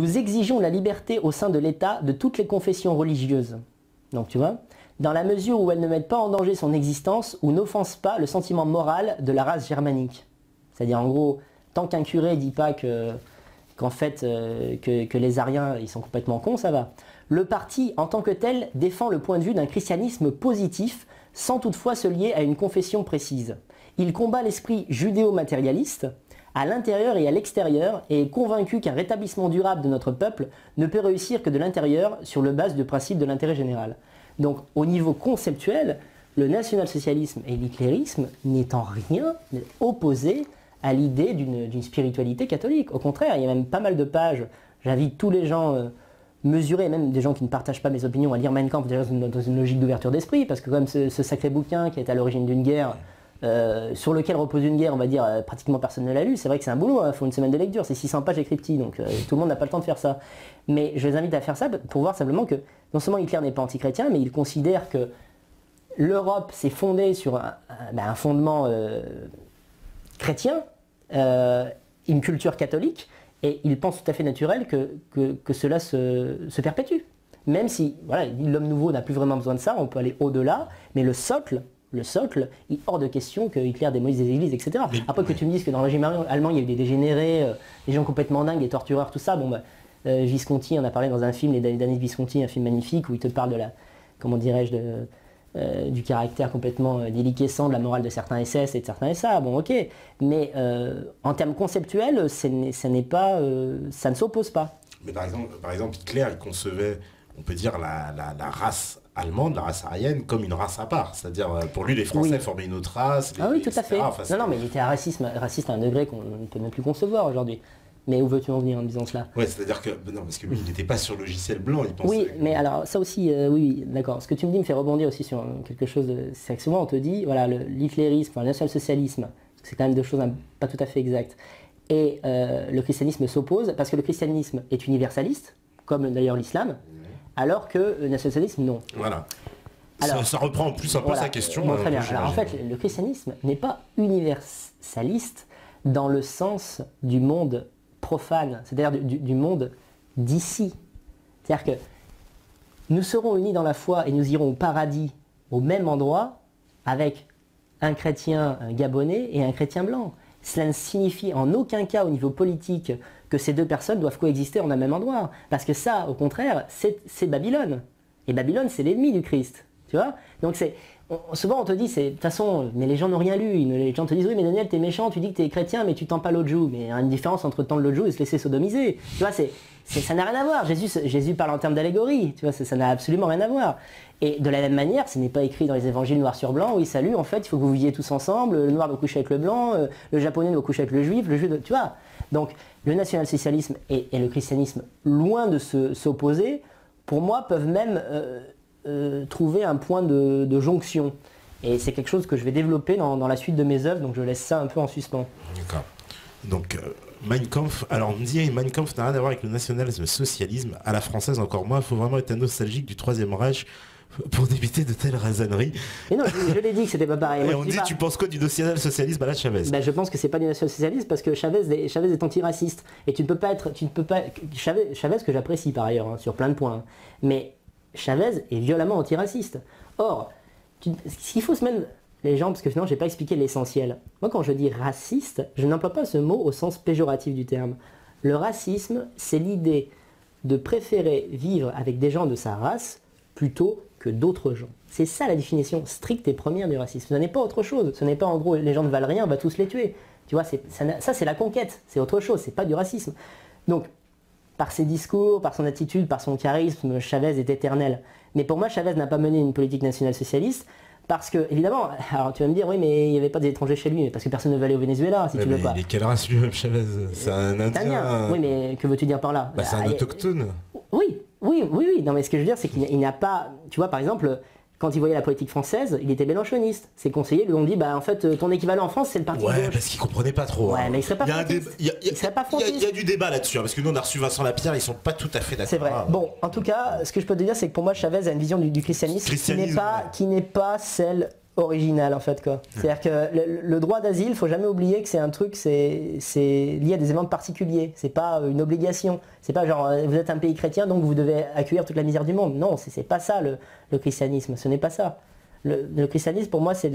Nous exigeons la liberté au sein de l'État de toutes les confessions religieuses. Donc tu vois, dans la mesure où elles ne mettent pas en danger son existence ou n'offensent pas le sentiment moral de la race germanique. C'est-à-dire en gros, tant qu'un curé ne dit pas qu'en fait que les Ariens ils sont complètement cons, ça va. Le parti en tant que tel défend le point de vue d'un christianisme positif sans toutefois se lier à une confession précise. Il combat l'esprit judéo-matérialiste à l'intérieur et à l'extérieur et est convaincu qu'un rétablissement durable de notre peuple ne peut réussir que de l'intérieur sur le base du principe de l'intérêt général. Donc au niveau conceptuel, le national-socialisme et l'hitlérisme n'est en rien opposés à l'idée d'une spiritualité catholique. Au contraire, il y a même pas mal de pages, j'invite tous les gens mesurés, même des gens qui ne partagent pas mes opinions, à lire Mein Kampf déjà dans une logique d'ouverture d'esprit, parce que comme ce sacré bouquin qui est à l'origine d'une guerre, sur lequel repose une guerre, on va dire, pratiquement personne ne l'a lu. C'est vrai que c'est un boulot, il faut une semaine de lecture, c'est 600 pages écrites petit, donc tout le monde n'a pas le temps de faire ça. Mais je les invite à faire ça pour voir simplement que non seulement Hitler n'est pas anti-chrétien, mais il considère que l'Europe s'est fondée sur un fondement chrétien, une culture catholique, et il pense tout à fait naturel que cela se perpétue. Même si voilà, l'homme nouveau n'a plus vraiment besoin de ça, on peut aller au-delà, mais le socle, il est hors de question que Hitler démolisse des églises, etc. Après que tu me dises que dans le régime allemand, il y a eu des dégénérés, des gens complètement dingues, des tortureurs, tout ça, bon Visconti, on a parlé dans un film, Les d'années de Visconti, un film magnifique, où il te parle de la, comment dirais-je, du caractère complètement déliquescent de la morale de certains SS et de certains SA, bon ok, mais en termes conceptuels, ça ne s'oppose pas. Mais par exemple, Hitler, il concevait, on peut dire, la race allemande, la race aryenne, comme une race à part. C'est-à-dire, pour lui, les Français formaient une autre race. Oui, tout à fait. Enfin, non, mais il était raciste à un degré qu'on ne peut même plus concevoir aujourd'hui. Mais où veux-tu en venir en disant cela? Ouais, c'est-à-dire que, non, parce que lui, il n'était pas sur le logiciel blanc, il pensait... Oui, mais alors, ça aussi, oui, d'accord. Ce que tu me dis me fait rebondir aussi sur quelque chose c'est que souvent, on te dit, voilà, l'hitlérisme, le national-socialisme, c'est quand même deux choses pas tout à fait exactes. Et le christianisme s'oppose, parce que le christianisme est universaliste, comme d'ailleurs l'islam, alors que le national-socialisme, non. Voilà. Alors, ça reprend en plus un peu sa question. Bon, très bien. Alors, en fait, le christianisme n'est pas universaliste dans le sens du monde profane, c'est-à-dire du monde d'ici. C'est-à-dire que nous serons unis dans la foi et nous irons au paradis au même endroit avec un chrétien gabonais et un chrétien blanc. Cela ne signifie en aucun cas au niveau politique que ces deux personnes doivent coexister en un même endroit. Parce que ça, au contraire, c'est Babylone. Et Babylone, c'est l'ennemi du Christ. Tu vois? Donc souvent on te dit, de toute façon, mais les gens n'ont rien lu. Les gens te disent, oui mais Daniel, t'es méchant, tu dis que t'es chrétien, mais tu tends pas l'autre joue. Mais il y a une différence entre tendre l'autre joue et se laisser sodomiser. Tu vois, ça n'a rien à voir. Jésus parle en termes d'allégorie. Tu vois, ça n'a absolument rien à voir. Et de la même manière, ce n'est pas écrit dans les évangiles noir sur blanc, oui salut, en fait, il faut que vous viviez tous ensemble, le noir doit coucher avec le blanc, le japonais doit coucher avec le juif, tu vois. Donc, le national-socialisme et le christianisme, loin de s'opposer, pour moi, peuvent même trouver un point de jonction. Et c'est quelque chose que je vais développer dans la suite de mes œuvres, donc je laisse ça un peu en suspens. D'accord. Donc, Mein Kampf, alors on me dit Mein Kampf n'a rien à voir avec le nationalisme-socialisme, à la française encore moins, il faut vraiment être un nostalgique du Troisième Reich pour d'éviter de telles raisonneries. Mais non, je l'ai dit que c'était pas pareil. Et on dit, tu penses quoi du national-socialisme à la Chavez? Je pense que c'est pas du national-socialisme parce que Chavez est antiraciste. Et tu ne peux pas Chavez que j'apprécie par ailleurs, hein, sur plein de points. Mais Chavez est violemment antiraciste. Or, s'il faut se mettre les gens, parce que sinon j'ai pas expliqué l'essentiel. Moi quand je dis raciste, je n'emploie pas ce mot au sens péjoratif du terme. Le racisme, c'est l'idée de préférer vivre avec des gens de sa race plutôt que d'autres gens. C'est ça la définition stricte et première du racisme. Ce n'est pas autre chose. Ce n'est pas en gros les gens ne valent rien, on va tous les tuer. Tu vois, ça c'est la conquête, c'est autre chose, c'est pas du racisme. Donc, par ses discours, par son attitude, par son charisme, Chavez est éternel. Mais pour moi, Chavez n'a pas mené une politique nationale-socialiste parce que, évidemment, alors tu vas me dire, oui, mais il n'y avait pas d'étrangers chez lui, parce que personne ne veut aller au Venezuela, si tu veux pas. Mais quelle race lui-même, Chavez? C'est un Indien. Oui, mais que veux-tu dire par là? C'est un autochtone. Oui. Non, mais ce que je veux dire, c'est qu'il n'a pas... Tu vois, par exemple, quand il voyait la politique française, il était mélanchoniste. Ses conseillers lui ont dit, en fait, ton équivalent en France, c'est le parti de gauche. Parce qu'il comprenait pas trop. Ouais, mais il serait pas frontiste. Il y a du débat là-dessus, parce que nous, on a reçu Vincent Lapierre, ils sont pas tout à fait d'accord. C'est vrai. Bon, en tout cas, ce que je peux te dire, c'est que pour moi, Chavez a une vision du christianisme qui n'est pas celle original en fait quoi. C'est-à-dire que le droit d'asile, faut jamais oublier que c'est un truc, c'est lié à des événements particuliers. C'est pas une obligation. C'est pas genre vous êtes un pays chrétien donc vous devez accueillir toute la misère du monde. Non, c'est pas ça le christianisme. Ce n'est pas ça. Le christianisme pour moi c'est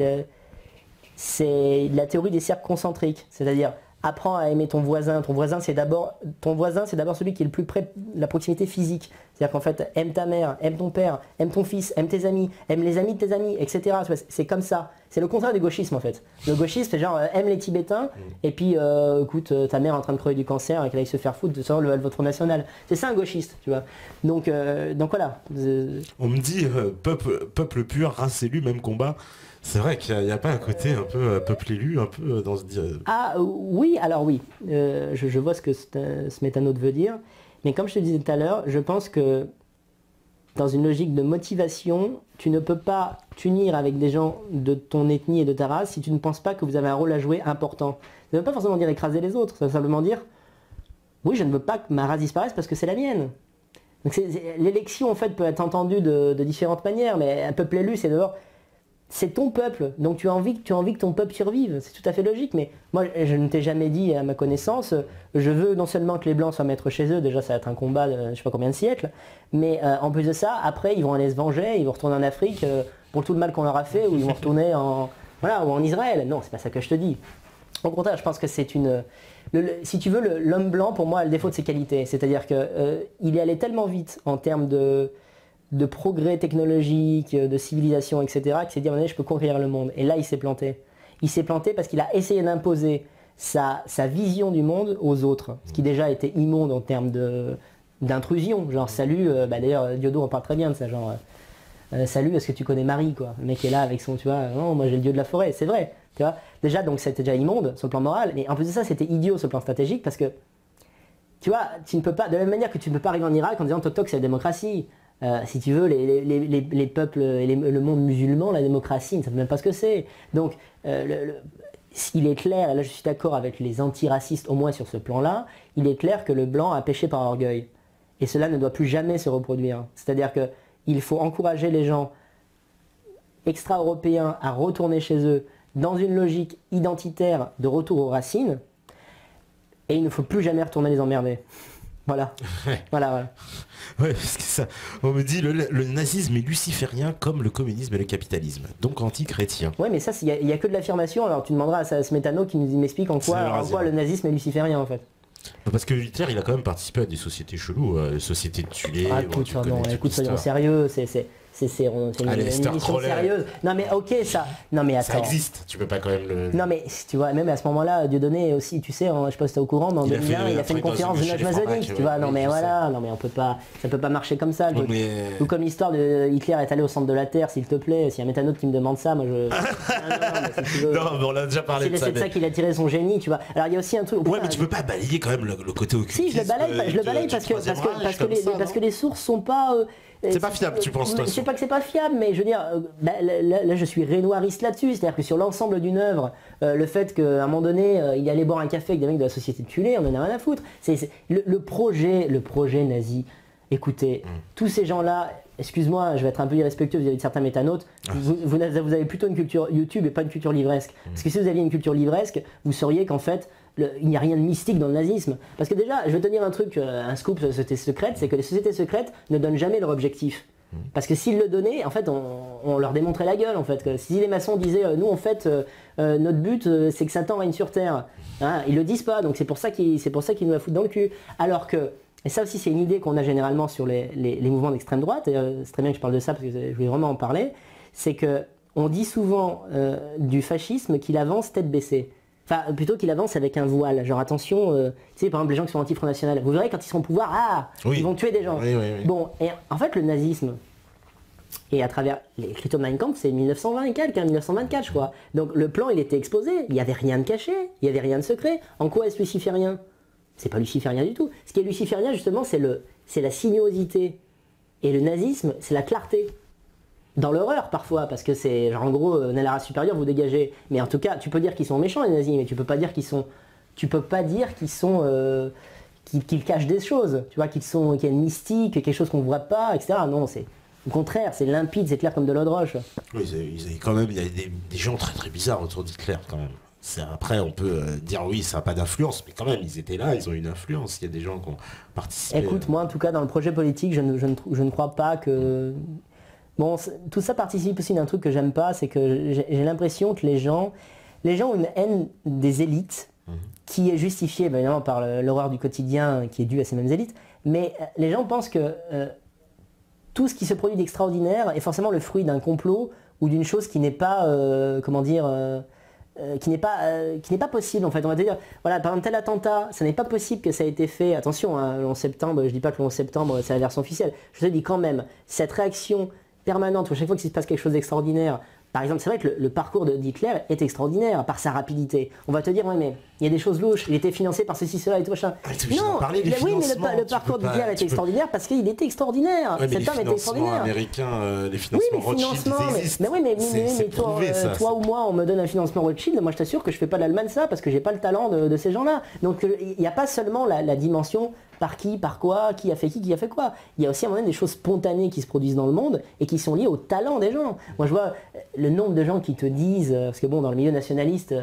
la théorie des cercles concentriques. C'est-à-dire apprends à aimer ton voisin. Ton voisin c'est d'abord celui qui est le plus près de la proximité physique. C'est-à-dire qu'en fait, aime ta mère, aime ton père, aime ton fils, aime tes amis, aime les amis de tes amis, etc. C'est comme ça. C'est le contraire du gauchisme en fait. Le gauchisme c'est genre aime les Tibétains et puis écoute ta mère est en train de crever du cancer et qu'elle aille se faire foutre sur votre national. C'est ça un gauchiste, tu vois. Donc voilà. On me dit peuple pur, race élue, même combat. C'est vrai qu'il n'y a pas un côté un peu peuple élu, un peu dans ce... Ah oui, alors oui, je vois ce que ce métanote veut dire, mais comme je te disais tout à l'heure, je pense que dans une logique de motivation, tu ne peux pas t'unir avec des gens de ton ethnie et de ta race si tu ne penses pas que vous avez un rôle à jouer important. Ça ne veut pas forcément dire écraser les autres, ça veut simplement dire, oui, je ne veux pas que ma race disparaisse parce que c'est la mienne. L'élection en fait peut être entendue de différentes manières, mais un peuple élu, c'est d'abord... C'est ton peuple, donc tu as envie que ton peuple survive, c'est tout à fait logique, mais moi je ne t'ai jamais dit à ma connaissance, je veux non seulement que les blancs soient maîtres chez eux, déjà ça va être un combat de je sais pas combien de siècles, mais en plus de ça, après ils vont aller se venger, ils vont retourner en Afrique pour tout le mal qu'on leur a fait, ou ils vont retourner ou en Israël. Non, c'est pas ça que je te dis. Au contraire, je pense que c'est si tu veux, l'homme blanc pour moi a le défaut de ses qualités, c'est-à-dire qu'il est allé tellement vite en termes de progrès technologique, de civilisation, etc., qui s'est dit à un moment donné, je peux conquérir le monde. Et là, il s'est planté. Il s'est planté parce qu'il a essayé d'imposer sa vision du monde aux autres, ce qui déjà était immonde en termes d'intrusion. Genre, salut, d'ailleurs, Diodo en parle très bien de ça, genre, salut, est-ce que tu connais Marie, quoi? Le mec est là avec son, tu vois, non, moi j'ai le dieu de la forêt, c'est vrai, tu vois. Déjà, donc c'était déjà immonde sur le plan moral, mais en plus de ça, c'était idiot sur le plan stratégique parce que, tu vois, tu ne peux pas, de la même manière que tu ne peux pas arriver en Irak en disant toc toc, c'est la démocratie. Si tu veux, les peuples et le monde musulman, la démocratie, ils ne savent même pas ce que c'est. Donc, il est clair, et là je suis d'accord avec les antiracistes, au moins sur ce plan-là, il est clair que le blanc a péché par orgueil. Et cela ne doit plus jamais se reproduire. C'est-à-dire qu'il faut encourager les gens extra-européens à retourner chez eux dans une logique identitaire de retour aux racines, et il ne faut plus jamais retourner les emmerder. Voilà. Voilà. Ouais, parce que ça, on me dit le nazisme est luciférien comme le communisme et le capitalisme, donc anti-chrétien. Ouais, mais ça, il n'y a que de l'affirmation. Alors tu demanderas à Smetano qui m'explique en quoi le nazisme est luciférien en fait. Parce que Hitler, il a quand même participé à des sociétés cheloues, des sociétés de tués. Ah, écoute, soyons sérieux, c'est une émission sérieuse. Non mais ok ça. Non mais attends. Ça existe, tu peux pas quand même le... Non mais tu vois, même à ce moment-là, Dieudonné aussi, tu sais, je sais pas si t'es au courant, mais en 2001, il a fait une conférence de nage masonique, tu vois, non mais voilà, non mais on peut pas, ça peut pas marcher comme ça. Ou comme l'histoire de Hitler est allé au centre de la Terre, s'il te plaît, s'il y a un métanote qui me demande ça, moi je... Non, mais on a déjà parlé de ça. C'est de ça qu'il a tiré son génie, tu vois. Alors il y a aussi un truc... Ouais, mais tu peux pas balayer quand même le côté occultiste. Si, je le balaye parce que les sources sont pas... C'est pas fiable, tu penses toi? Je sais pas que c'est pas fiable, mais je veux dire, là je suis rénoiriste là-dessus, c'est-à-dire que sur l'ensemble d'une œuvre, le fait qu'à un moment donné, il allait boire un café avec des mecs de la société de Tulé, on en a rien à foutre. Le projet nazi, écoutez, tous ces gens-là, excuse-moi, je vais être un peu irrespectueux vis-à-vis de certains métanotes, vous avez plutôt une culture YouTube et pas une culture livresque. Parce que si vous aviez une culture livresque, vous sauriez qu'en fait, il n'y a rien de mystique dans le nazisme. Parce que déjà, je vais te dire un truc, un scoop sur les sociétés secrètes, c'est que les sociétés secrètes ne donnent jamais leur objectif. Parce que s'ils le donnaient, en fait, on leur démontrait la gueule, en fait. Que si les maçons disaient, nous, en fait, notre but, c'est que Satan règne sur Terre. Hein, ils le disent pas, donc c'est pour ça qu'ils nous la foutent dans le cul. Alors que, et ça aussi, c'est une idée qu'on a généralement sur les mouvements d'extrême droite, et c'est très bien que je parle de ça, parce que je voulais vraiment en parler, c'est que on dit souvent du fascisme qu'il avance tête baissée. Enfin, plutôt qu'il avance avec un voile. Genre, attention, tu sais, par exemple, les gens qui sont anti-Front National, vous verrez quand ils seront au pouvoir, ils vont tuer des gens. Oui. Bon, et en fait, le nazisme, et à travers l'écriture de Mein Kampf, c'est 1924, je crois. Donc, le plan, il était exposé. Il n'y avait rien de caché, il n'y avait rien de secret. En quoi est-ce luciférien? C'est pas luciférien du tout. Ce qui est luciférien, justement, c'est la sinuosité. Et le nazisme, c'est la clarté. Dans l'horreur parfois, parce que c'est genre en gros, on est la race supérieure, vous dégagez. Mais en tout cas, tu peux dire qu'ils sont méchants les nazis, mais tu peux pas dire qu'ils sont, qu'ils cachent des choses, tu vois, qu'il y a une mystique, quelque chose qu'on voit pas, etc. Non, Au contraire, c'est limpide, c'est clair comme de l'eau de roche. Oui, ils avaient quand même, il y avait des gens très très bizarres autour d'Hitler quand même. Après, on peut dire oui, ça n'a pas d'influence, mais quand même, ils étaient là, ils ont une influence. Il y a des gens qui ont participé. Écoute, moi en tout cas, dans le projet politique, je ne crois pas que... Bon, tout ça participe aussi d'un truc que j'aime pas, c'est que j'ai l'impression que les gens ont une haine des élites qui est justifiée évidemment par l'horreur du quotidien qui est due à ces mêmes élites, mais les gens pensent que tout ce qui se produit d'extraordinaire est forcément le fruit d'un complot ou d'une chose qui n'est pas, comment dire, qui n'est pas possible en fait. On va te dire, voilà, par exemple tel attentat, ça n'est pas possible que ça ait été fait, attention, hein, le 11 septembre, je dis pas que le 11 septembre c'est la version officielle, je te dis quand même, cette réaction permanente, où chaque fois qu'il se passe quelque chose d'extraordinaire, par exemple, c'est vrai que le parcours d'Hitler est extraordinaire par sa rapidité. On va te dire, ouais, mais il y a des choses louches, il était financé par ceci, cela et tout machin. Non, oui, mais le parcours d'Hitler était extraordinaire parce qu'il était extraordinaire. Ouais, cet homme était extraordinaire. Américains, les financements Rothschild, existent. Mais toi ou moi, on me donne un financement Rothschild, moi je t'assure que je fais pas l'Allemagne ça parce que j'ai pas le talent de ces gens-là. Donc il n'y a pas seulement la dimension par qui, par quoi, qui a fait quoi. Il y a aussi à un moment donné des choses spontanées qui se produisent dans le monde et qui sont liées au talent des gens. Moi je vois le nombre de gens qui te disent, parce que bon, dans le milieu nationaliste,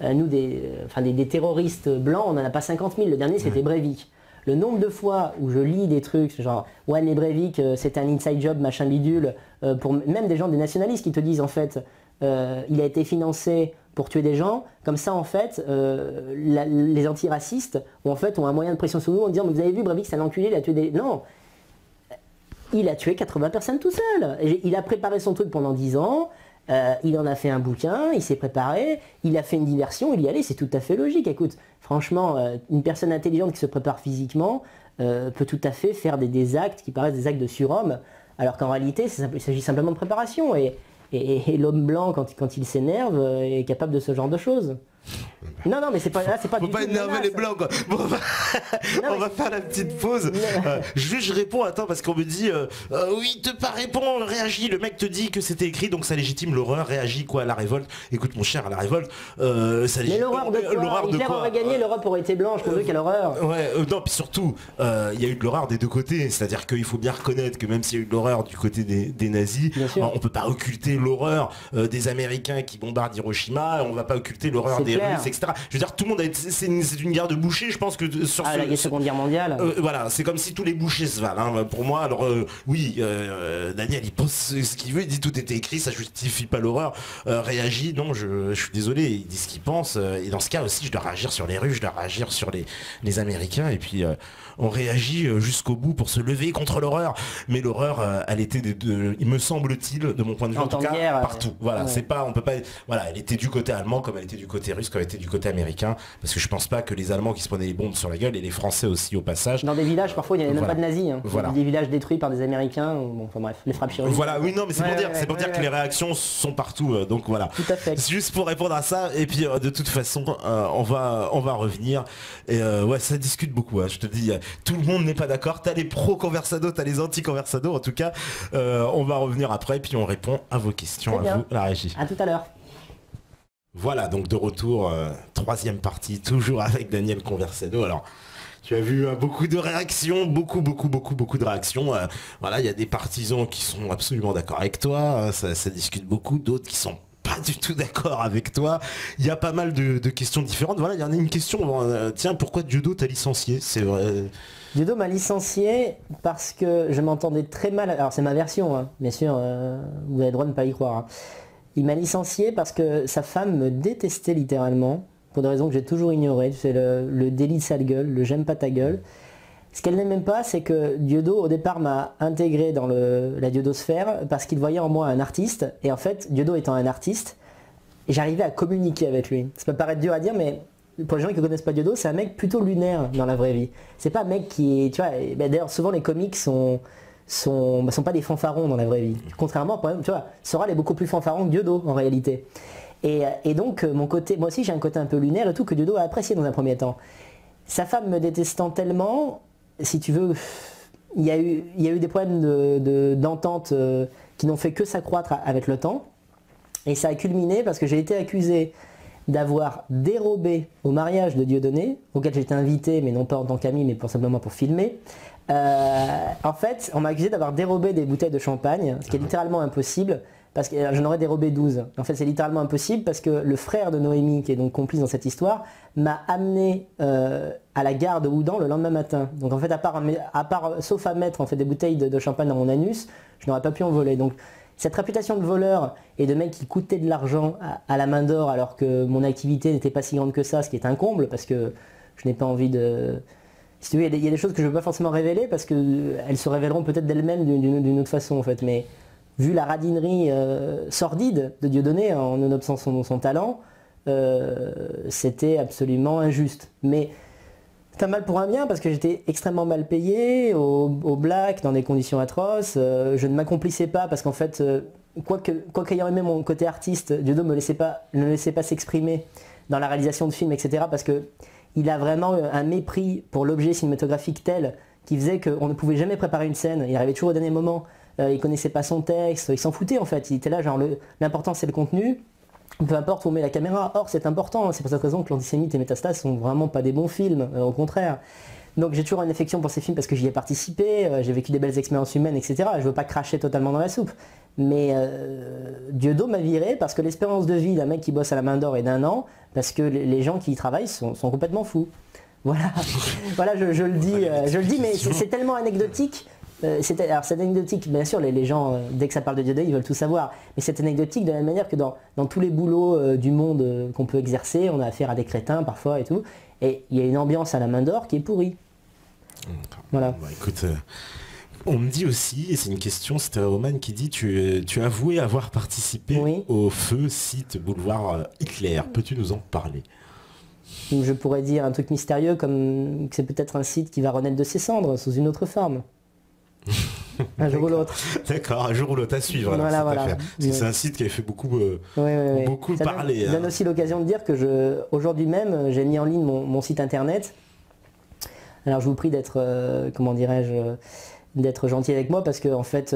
nous des terroristes blancs, on n'en a pas 50 000, le dernier c'était Breivik. Le nombre de fois où je lis des trucs genre ouais mais Breivik c'est un inside job machin bidule, pour même des gens des nationalistes qui te disent en fait il a été financé pour tuer des gens, comme ça en fait les antiracistes ont un moyen de pression sur nous en disant mais vous avez vu Breivik c'est un enculé, il a tué des... Non, il a tué 80 personnes tout seul. Il a préparé son truc pendant 10 ans, il en a fait un bouquin, il s'est préparé, il a fait une diversion, il y allait, c'est tout à fait logique. Écoute, franchement, une personne intelligente qui se prépare physiquement peut tout à fait faire des actes qui paraissent des actes de surhomme, alors qu'en réalité, il s'agit simplement de préparation. Et l'homme blanc, quand il s'énerve, est capable de ce genre de choses. Non, mais c'est pas Faut du pas tout énerver menace. les blancs quoi. Bon, on va faire la petite pause. Je réponds, attends, parce qu'on me dit oui, te pas répondre, réagis. Le mec te dit que c'était écrit, donc ça légitime l'horreur, réagis quoi à la révolte. Écoute mon cher, à la révolte, ça légitime. Mais l'horreur de quoi Hitler aurait gagné, l'Europe aurait été blanche, pour eux, quelle horreur. Ouais, non, puis surtout, il y a eu de l'horreur des deux côtés, c'est-à-dire qu'il faut bien reconnaître que même s'il y a eu de l'horreur du côté des nazis, on peut pas occulter l'horreur des Américains qui bombardent Hiroshima, on va pas occulter l'horreur des Russes, etc. Je veux dire, tout le monde c'est une guerre de bouchers, je pense que sur la Seconde Guerre mondiale. Voilà, c'est comme si tous les bouchers se valent. Hein. Pour moi, alors oui, Daniel, il pense ce qu'il veut, il dit tout était écrit, ça justifie pas l'horreur. Réagit, non, je suis désolé, il dit ce qu'il pense. Et dans ce cas aussi, je dois réagir sur les Russes, je dois réagir sur les Américains. Et puis, on réagit jusqu'au bout pour se lever contre l'horreur. Mais l'horreur, elle était, il me semble-t-il, de mon point de vue, en tout cas, partout. Voilà, c'est pas, on peut pas. Voilà, elle était du côté allemand, comme elle était du côté russe, comme elle était du côté américain. Parce que je pense pas que les Allemands qui se prenaient les bombes sur la gueule et les Français aussi au passage. Dans des villages, parfois, il n'y avait même pas de nazis. Hein. Voilà. Des villages détruits par des Américains. Bon, enfin bref, les frappes chirurgicales. Voilà, oui, non, mais c'est pour dire que les réactions sont partout. Donc voilà. Tout à fait. Juste pour répondre à ça. Et puis de toute façon, on va revenir. Et ouais, ça discute beaucoup. Hein. Je te dis, tout le monde n'est pas d'accord. T'as les pro-conversado, t'as les anti-conversado. En tout cas, on va revenir après. Et puis on répond à vos questions, à vous, la régie. À tout à l'heure. Voilà, donc de retour, troisième partie, toujours avec Daniel Conversado. Alors, tu as vu beaucoup de réactions, beaucoup de réactions. Voilà, il y a des partisans qui sont absolument d'accord avec toi, ça discute beaucoup, d'autres qui sont pas du tout d'accord avec toi. Il y a pas mal de questions différentes. Voilà, il y en a une question, tiens, pourquoi Dieudo t'a licencié? C'est vrai. Dieudo m'a licencié parce que je m'entendais très mal, alors c'est ma version, hein, bien sûr, vous avez le droit de ne pas y croire. Hein. Il m'a licencié parce que sa femme me détestait littéralement, pour des raisons que j'ai toujours ignorées. C'est le délit de sale gueule, le j'aime pas ta gueule. Ce qu'elle n'aime pas, c'est que Dieudo, au départ, m'a intégré dans la diodosphère parce qu'il voyait en moi un artiste. Et en fait, Dieudo étant un artiste, j'arrivais à communiquer avec lui. Ça peut paraître dur à dire, mais pour les gens qui ne connaissent pas Dieudo, c'est un mec plutôt lunaire dans la vraie vie. C'est pas un mec qui... Tu vois, d'ailleurs, souvent les comiques sont pas des fanfarons dans la vraie vie. Contrairement, par exemple, tu vois, Soral est beaucoup plus fanfaron que Dieudo en réalité. Et donc, moi aussi j'ai un côté un peu lunaire et tout que Dieudo a apprécié dans un premier temps. Sa femme me détestant tellement, si tu veux, il y a eu des problèmes d'entente qui n'ont fait que s'accroître avec le temps. Et ça a culminé parce que j'ai été accusé d'avoir dérobé au mariage de Dieudonné, auquel j'étais invité, mais non pas en tant qu'ami, mais simplement pour filmer. En fait, on m'a accusé d'avoir dérobé des bouteilles de champagne, ce qui est littéralement impossible, parce que j'en aurais dérobé 12. En fait, c'est littéralement impossible parce que le frère de Noémie, qui est donc complice dans cette histoire, m'a amené à la gare de Houdan le lendemain matin. Donc en fait, sauf à mettre en fait, des bouteilles de champagne dans mon anus, je n'aurais pas pu en voler. Donc cette réputation de voleur et de mec qui coûtait de l'argent à la main d'or alors que mon activité n'était pas si grande que ça, ce qui est un comble, parce que je n'ai pas envie de... Si tu veux, il y a des choses que je ne veux pas forcément révéler parce qu'elles se révéleront peut-être d'elles-mêmes d'une autre façon en fait. Mais vu la radinerie sordide de Dieudonné en nonobstant son talent, c'était absolument injuste. Mais c'est un mal pour un bien parce que j'étais extrêmement mal payé, au black, dans des conditions atroces. Je ne m'accomplissais pas parce qu'en fait, quoi qu'ayant aimé mon côté artiste, Dieudonné ne me laissait pas s'exprimer dans la réalisation de films, etc. Parce que il a vraiment un mépris pour l'objet cinématographique tel qui faisait qu'on ne pouvait jamais préparer une scène. Il arrivait toujours au dernier moment, il connaissait pas son texte, il s'en foutait en fait. Il était là genre l'important c'est le contenu, peu importe où on met la caméra. Or c'est important, c'est pour cette raison que L'Antisémite et Métastase sont vraiment pas des bons films, au contraire. Donc j'ai toujours une affection pour ces films parce que j'y ai participé, j'ai vécu des belles expériences humaines, etc. Je veux pas cracher totalement dans la soupe. Mais Dieudo m'a viré parce que l'espérance de vie d'un mec qui bosse à la main d'or est d'1 an, parce que les gens qui y travaillent sont complètement fous. Voilà, voilà je le dis, mais c'est tellement anecdotique. Alors c'est anecdotique, bien sûr, les gens, dès que ça parle de Dieudo, ils veulent tout savoir. Mais c'est anecdotique de la même manière que dans tous les boulots du monde qu'on peut exercer, on a affaire à des crétins parfois et tout. Et il y a une ambiance à la main d'or qui est pourrie. Voilà. Bah, écoute, on me dit aussi, et c'est une question, c'était Roman qui dit tu as avoué avoir participé au feu site boulevard Hitler. Peux-tu nous en parler? Je pourrais dire un truc mystérieux comme que c'est peut-être un site qui va renaître de ses cendres sous une autre forme. Un jour ou l'autre. D'accord, un jour ou l'autre à suivre. Voilà. C'est un site qui avait fait beaucoup ça parler. Ça donne aussi l'occasion de dire que aujourd'hui même, j'ai mis en ligne mon site internet. Alors je vous prie d'être, comment dirais-je, d'être gentil avec moi parce que en fait,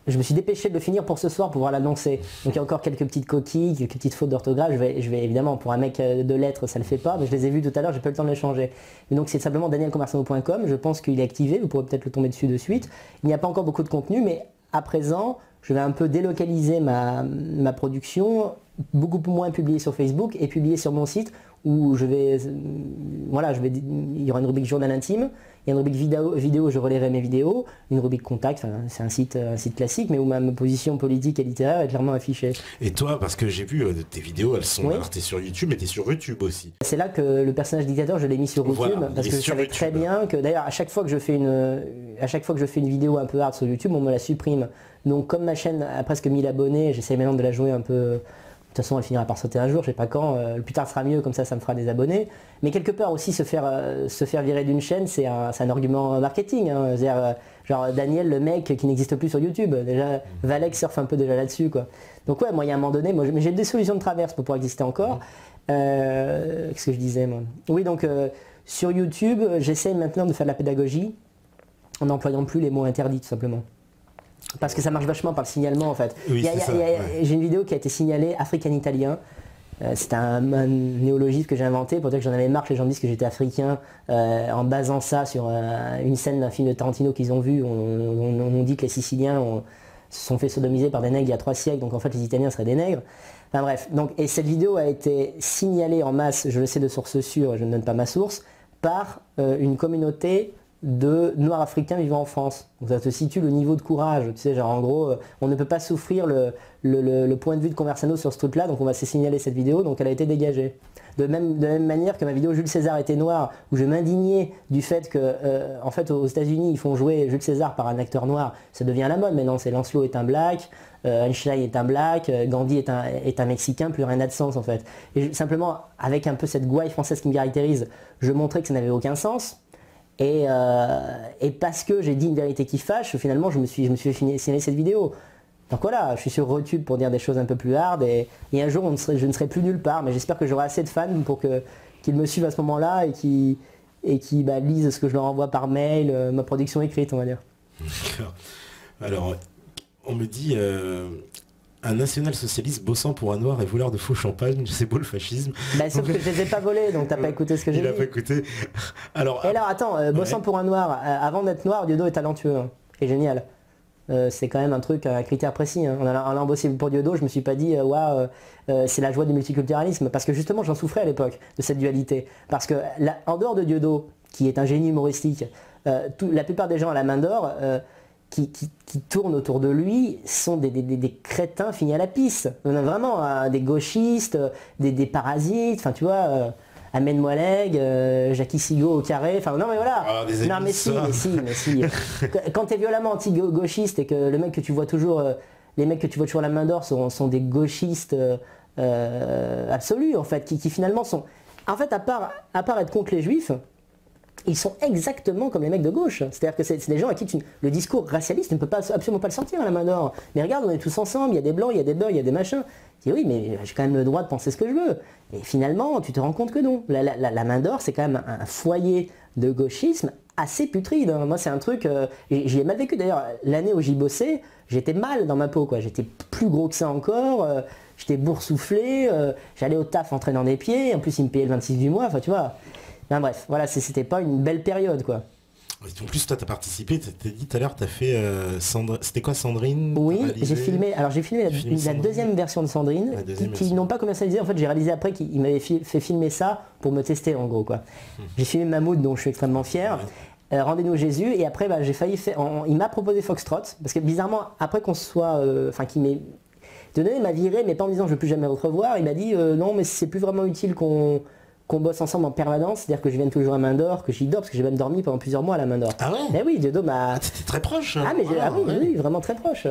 je me suis dépêché de le finir pour ce soir pour pouvoir l'annoncer. Donc il y a encore quelques petites coquilles, quelques petites fautes d'orthographe. Je vais évidemment, pour un mec de lettres, ça le fait pas, mais je les ai vues tout à l'heure, j'ai pas eu le temps de les changer. Et donc c'est simplement danielconversano.com. Je pense qu'il est activé, vous pourrez peut-être le tomber dessus de suite. Il n'y a pas encore beaucoup de contenu, mais à présent, je vais un peu délocaliser ma production, beaucoup moins publier sur Facebook et publier sur mon site où il y aura une rubrique journal intime, il y a une rubrique vidéo, je relayerai mes vidéos, une rubrique contact, c'est un site classique, mais où ma position politique et littéraire est clairement affichée. Et toi, parce que j'ai vu tes vidéos, elles sont, alors t'es sur YouTube, mais t'es sur YouTube aussi. C'est là que le personnage dictateur, je l'ai mis sur YouTube, parce que je savais très bien que, d'ailleurs, à chaque fois que je fais une vidéo un peu hard sur YouTube, on me la supprime. Donc comme ma chaîne a presque 1000 abonnés, j'essaie maintenant de la jouer un peu... De toute façon, elle finira par sauter un jour, je sais pas quand. Le plus tard sera mieux, comme ça me fera des abonnés. Mais quelque part aussi, se faire virer d'une chaîne, c'est un argument marketing. Hein. C'est-à-dire, genre Daniel, le mec qui n'existe plus sur YouTube. Déjà, Valek surfe un peu déjà là-dessus, quoi. Donc ouais, moi, il y a un moment donné, mais j'ai des solutions de traverse pour pouvoir exister encore. Qu'est-ce que je disais, moi? Oui, donc sur YouTube, j'essaie maintenant de faire de la pédagogie en n'employant plus les mots interdits, tout simplement. Parce que ça marche vachement par le signalement en fait. Oui, j'ai une vidéo qui a été signalée africain-italien. C'est un néologisme que j'ai inventé pour dire que j'en avais marre que les gens me disent que j'étais africain en basant ça sur une scène d'un film de Tarantino qu'ils ont vu. On dit que les Siciliens se sont fait sodomiser par des nègres il y a 3 siècles, donc en fait les Italiens seraient des nègres. Enfin bref, et cette vidéo a été signalée en masse, je le sais de source sûre, je ne donne pas ma source, par une communauté de noirs africains vivant en France. Donc ça te situe le niveau de courage. Tu sais, genre en gros, on ne peut pas souffrir le point de vue de Conversano sur ce truc-là, donc on va se signaler cette vidéo, donc elle a été dégagée. De même manière que ma vidéo Jules César était noir, où je m'indignais du fait que, en fait, aux États-Unis, ils font jouer Jules César par un acteur noir. Ça devient la mode maintenant. C'est Lancelot est un black, Einstein est un black, Gandhi est un Mexicain, plus rien n'a de sens en fait. Et simplement, avec un peu cette gouaille française qui me caractérise, je montrais que ça n'avait aucun sens. Et parce que j'ai dit une vérité qui fâche, finalement je me suis fait signaler cette vidéo. Donc voilà, je suis sur Rotube pour dire des choses un peu plus hard et un jour je ne serai plus nulle part, mais j'espère que j'aurai assez de fans pour qu'ils me suivent à ce moment-là et qui lisent ce que je leur envoie par mail, ma production écrite on va dire. D'accord. Alors, on me dit Un national-socialiste bossant pour un noir et voleur de faux champagne, c'est beau le fascisme. Bah, sauf que je les ai pas volés, donc t'as pas écouté ce que j'ai dit. Il a pas écouté. Et alors attends, bossant pour un noir, avant d'être noir, Dieudo est talentueux, hein, et génial. C'est quand même un truc, un critère précis. Hein. En allant bosser pour Dieudo, je me suis pas dit, waouh, c'est la joie du multiculturalisme, parce que justement j'en souffrais à l'époque de cette dualité. Parce que en dehors de Dieudo, qui est un génie humoristique, la plupart des gens à la main d'or, qui tournent autour de lui sont des crétins finis à la pisse. On a vraiment des gauchistes, des parasites, enfin tu vois, Ahmed Moualeg, Jackie Sigo au carré, enfin non mais voilà. Ah, non mais si. Quand t'es violemment anti-gauchiste et que le mec que tu vois toujours, les mecs que tu vois toujours à la main d'or sont des gauchistes absolus en fait, qui finalement sont... En fait à part être contre les juifs, ils sont exactement comme les mecs de gauche. C'est-à-dire que c'est des gens à qui le discours racialiste ne peut absolument pas le sortir à la main d'or. Mais regarde, on est tous ensemble, il y a des blancs, il y a des beurs, il y a des machins. Tu dis oui, mais j'ai quand même le droit de penser ce que je veux. Et finalement, tu te rends compte que non. La main d'or, c'est quand même un foyer de gauchisme assez putride. Hein. Moi, c'est un truc... j'y ai mal vécu d'ailleurs. L'année où j'y bossais, j'étais mal dans ma peau, quoi. J'étais plus gros que ça encore. J'étais boursouflé. J'allais au taf en traînant des pieds. En plus, ils me payaient le 26 du mois. Enfin, tu vois... Ben bref, voilà, c'était pas une belle période, quoi. En plus, toi, t'as participé, t'as dit tout à l'heure, t'as fait c'était quoi, Sandrine? Oui, j'ai filmé la deuxième version de Sandrine, qui n'ont pas commercialisé. En fait, j'ai réalisé après qu'ils m'avaient fait filmer ça pour me tester, en gros, quoi. J'ai filmé Mahmoud, dont je suis extrêmement fier. Rendez-nous Jésus, et après, j'ai failli faire... il m'a proposé Foxtrot, parce que bizarrement, après qu'on soit... Enfin, qu'il m'ait donné, il m'a viré, mais pas en me disant je ne veux plus jamais vous revoir. Il m'a dit non, mais c'est plus vraiment utile qu'on bosse ensemble en permanence, c'est-à-dire que je vienne toujours à Main d'Or, que j'y dors, parce que j'ai même dormi pendant plusieurs mois à la Main d'Or. Ah ouais? Mais oui, Dieudo m'a... T'étais très proche. Hein. Ah mais oui, vraiment très proche.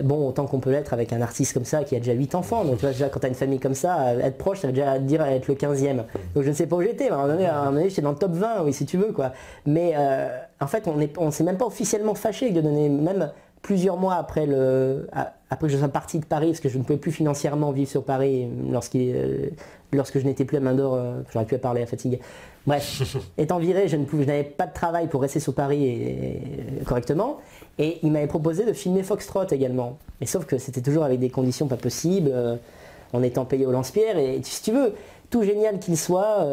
Bon, autant qu'on peut l'être avec un artiste comme ça qui a déjà 8 enfants, donc tu vois, déjà quand t'as une famille comme ça, être proche, ça veut déjà dire être le 15e. Donc je ne sais pas où j'étais, mais à un moment donné j'étais dans le top 20, oui, si tu veux, quoi. Mais en fait, on s'est même pas officiellement fâché de donner, même plusieurs mois après que je sois parti de Paris, parce que je ne pouvais plus financièrement vivre sur Paris lorsque je n'étais plus à Main d'Or, j'aurais pu parler à fatigue. Bref, étant viré, je n'avais pas de travail pour rester sur Paris correctement, et il m'avait proposé de filmer Foxtrot également. Mais sauf que c'était toujours avec des conditions pas possibles, en étant payé au lance-pierre, et si tu veux, tout génial qu'il soit,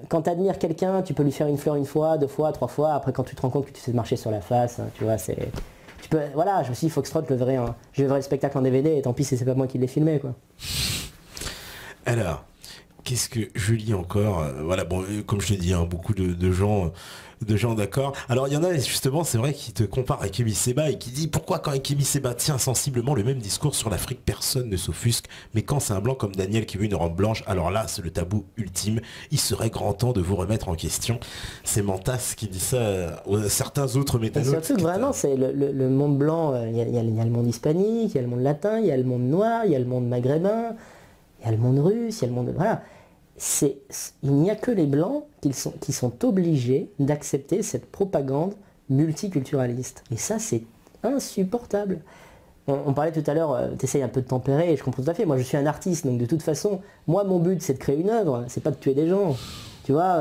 quand tu admires quelqu'un, tu peux lui faire une fleur une fois, 2 fois, 3 fois, après quand tu te rends compte que tu sais marcher sur la face, hein, tu vois, c'est... Voilà, je me suis dit Foxtrot, je verrai le spectacle en DVD, et tant pis si c'est pas moi qui l'ai filmé, quoi. Alors, qu'est-ce que je lis encore? Voilà, bon, comme je te dis, hein, beaucoup de gens d'accord. Alors il y en a justement, c'est vrai, qui te comparent à Kémy Séba et qui dit pourquoi quand Kémy Séba tient sensiblement le même discours sur l'Afrique, personne ne s'offusque, mais quand c'est un blanc comme Daniel qui veut une robe blanche, alors là c'est le tabou ultime. Il serait grand temps de vous remettre en question. C'est Mantas qui dit ça à certains autres métallos. Et surtout vraiment, c'est le monde blanc, il y a le monde hispanique, il y a le monde latin, il y a le monde noir, il y a le monde maghrébin, il y a le monde russe, il y a le monde... Voilà. Il n'y a que les blancs qui sont obligés d'accepter cette propagande multiculturaliste. Et ça, c'est insupportable. On parlait tout à l'heure, tu essayes un peu de tempérer, et je comprends tout à fait. Moi, je suis un artiste, donc de toute façon, moi, mon but, c'est de créer une œuvre, c'est pas de tuer des gens. Tu vois,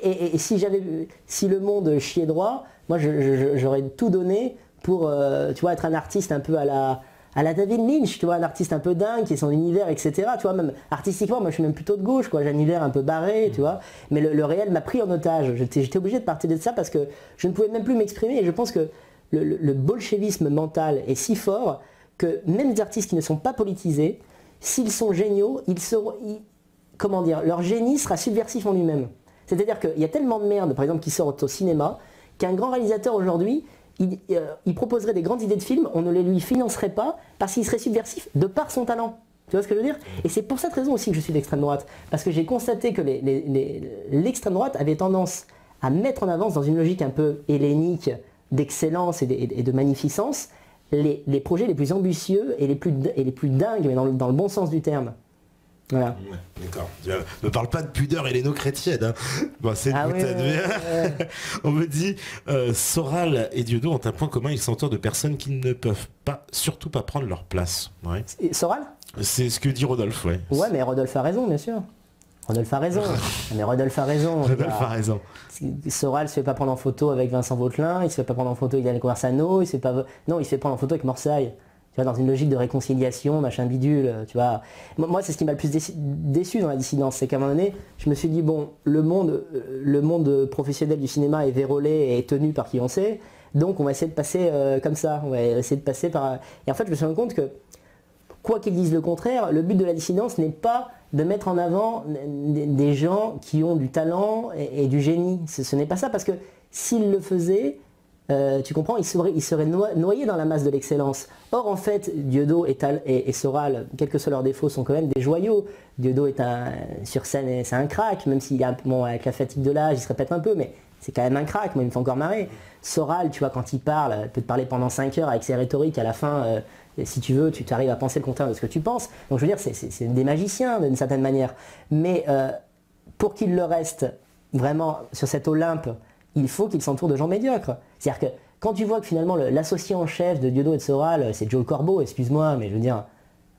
et si le monde chiait droit, moi, j'aurais tout donné pour, tu vois, être un artiste un peu à la David Lynch, tu vois, un artiste un peu dingue, qui est son univers, etc. Tu vois, même artistiquement, moi je suis même plutôt de gauche, quoi. J'ai un univers un peu barré, tu vois. Mais le réel m'a pris en otage. J'étais obligé de partir de ça parce que je ne pouvais même plus m'exprimer. Et je pense que le bolchevisme mental est si fort que même des artistes qui ne sont pas politisés, s'ils sont géniaux, comment dire, leur génie sera subversif en lui-même. C'est-à-dire qu'il y a tellement de merde, par exemple, qui sort au cinéma, qu'un grand réalisateur aujourd'hui, il proposerait des grandes idées de films, on ne les lui financerait pas parce qu'il serait subversif de par son talent. Tu vois ce que je veux dire? Et c'est pour cette raison aussi que je suis d'extrême droite. Parce que j'ai constaté que l'extrême droite avait tendance à mettre en avance, dans une logique un peu hellénique d'excellence et de magnificence, les projets les plus ambitieux et les plus dingues, mais dans le bon sens du terme. Voilà. Ouais, d'accord. Ne parle pas de pudeur helléno-chrétienne. Hein. Bon, c'est une boutade. On me dit, Soral et Dieudo ont un point commun, ils s'entourent de personnes qui ne peuvent surtout pas prendre leur place. Ouais. Soral? C'est ce que dit Rodolphe, ouais. Ouais, mais Rodolphe a raison, bien sûr. Rodolphe a raison. Mais Rodolphe a raison. Rodolphe a raison. Soral se fait pas prendre en photo avec Vincent Vautelin, il se fait pas prendre en photo avec Daniel Conversano, il se fait pas prendre en photo avec Morsaille. Tu vois, dans une logique de réconciliation, machin bidule, tu vois. Moi, c'est ce qui m'a le plus déçu dans la dissidence, c'est qu'à un moment donné, je me suis dit, bon, le monde professionnel du cinéma est vérolé et est tenu par qui on sait, donc on va essayer de passer comme ça, on va essayer de passer par... Et en fait, je me suis rendu compte que, quoi qu'ils disent le contraire, le but de la dissidence n'est pas de mettre en avant des gens qui ont du talent et du génie. Ce n'est pas ça, parce que s'ils le faisaient, tu comprends, ils seraient noyés dans la masse de l'excellence. Or, en fait, Dieudo et Soral, quels que soient leurs défauts, sont quand même des joyaux. Dieudo est sur scène, c'est un crack, même s'il a, bon, avec la fatigue de l'âge, il se répète un peu, mais c'est quand même un crack, moi il me fait encore marrer. Soral, tu vois, quand il parle, il peut te parler pendant 5 heures avec ses rhétoriques, à la fin, si tu veux, tu arrives à penser le contraire de ce que tu penses. Donc je veux dire, c'est des magiciens d'une certaine manière. Mais pour qu'il le reste vraiment sur cet Olympe, il faut qu'il s'entoure de gens médiocres. C'est-à-dire que quand tu vois que finalement l'associé en chef de Dieudo et de Soral, c'est Joe Corbeau, excuse-moi, mais je veux dire,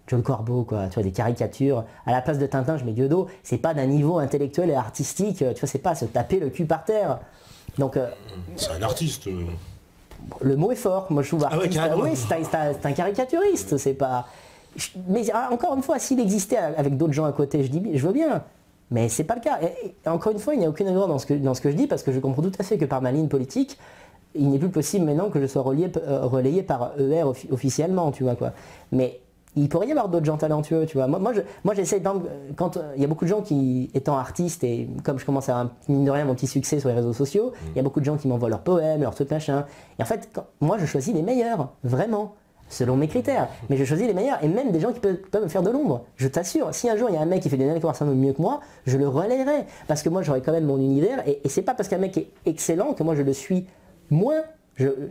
Joe Corbeau, quoi, tu vois, des caricatures. À la place de Tintin, je mets Dieudo, c'est pas d'un niveau intellectuel et artistique, tu vois, c'est pas se taper le cul par terre. Donc, c'est un artiste. Le mot est fort, moi je trouve artiste. Ah ouais, oui, c'est un caricaturiste, c'est pas... Mais encore une fois, s'il existait avec d'autres gens à côté, je veux bien. Mais c'est pas le cas. Et encore une fois, il n'y a aucune erreur dans ce que je dis, parce que je comprends tout à fait que par ma ligne politique, il n'est plus possible maintenant que je sois relayé par ER officiellement, tu vois quoi. Mais il pourrait y avoir d'autres gens talentueux, tu vois. Moi j'essaie, quand il y a beaucoup de gens qui, étant artistes, et comme je commence à avoir, mine de rien, mon petit succès sur les réseaux sociaux, il y a beaucoup de gens qui m'envoient leurs poèmes, leurs trucs machin. Et en fait, moi je choisis les meilleurs, vraiment, selon mes critères. Mais je choisis les meilleurs, et même des gens qui peuvent me faire de l'ombre. Je t'assure, si un jour il y a un mec qui fait des conversations mieux que moi, je le relayerai. Parce que moi j'aurai quand même mon univers, et c'est pas parce qu'un mec est excellent que moi je le suis moins.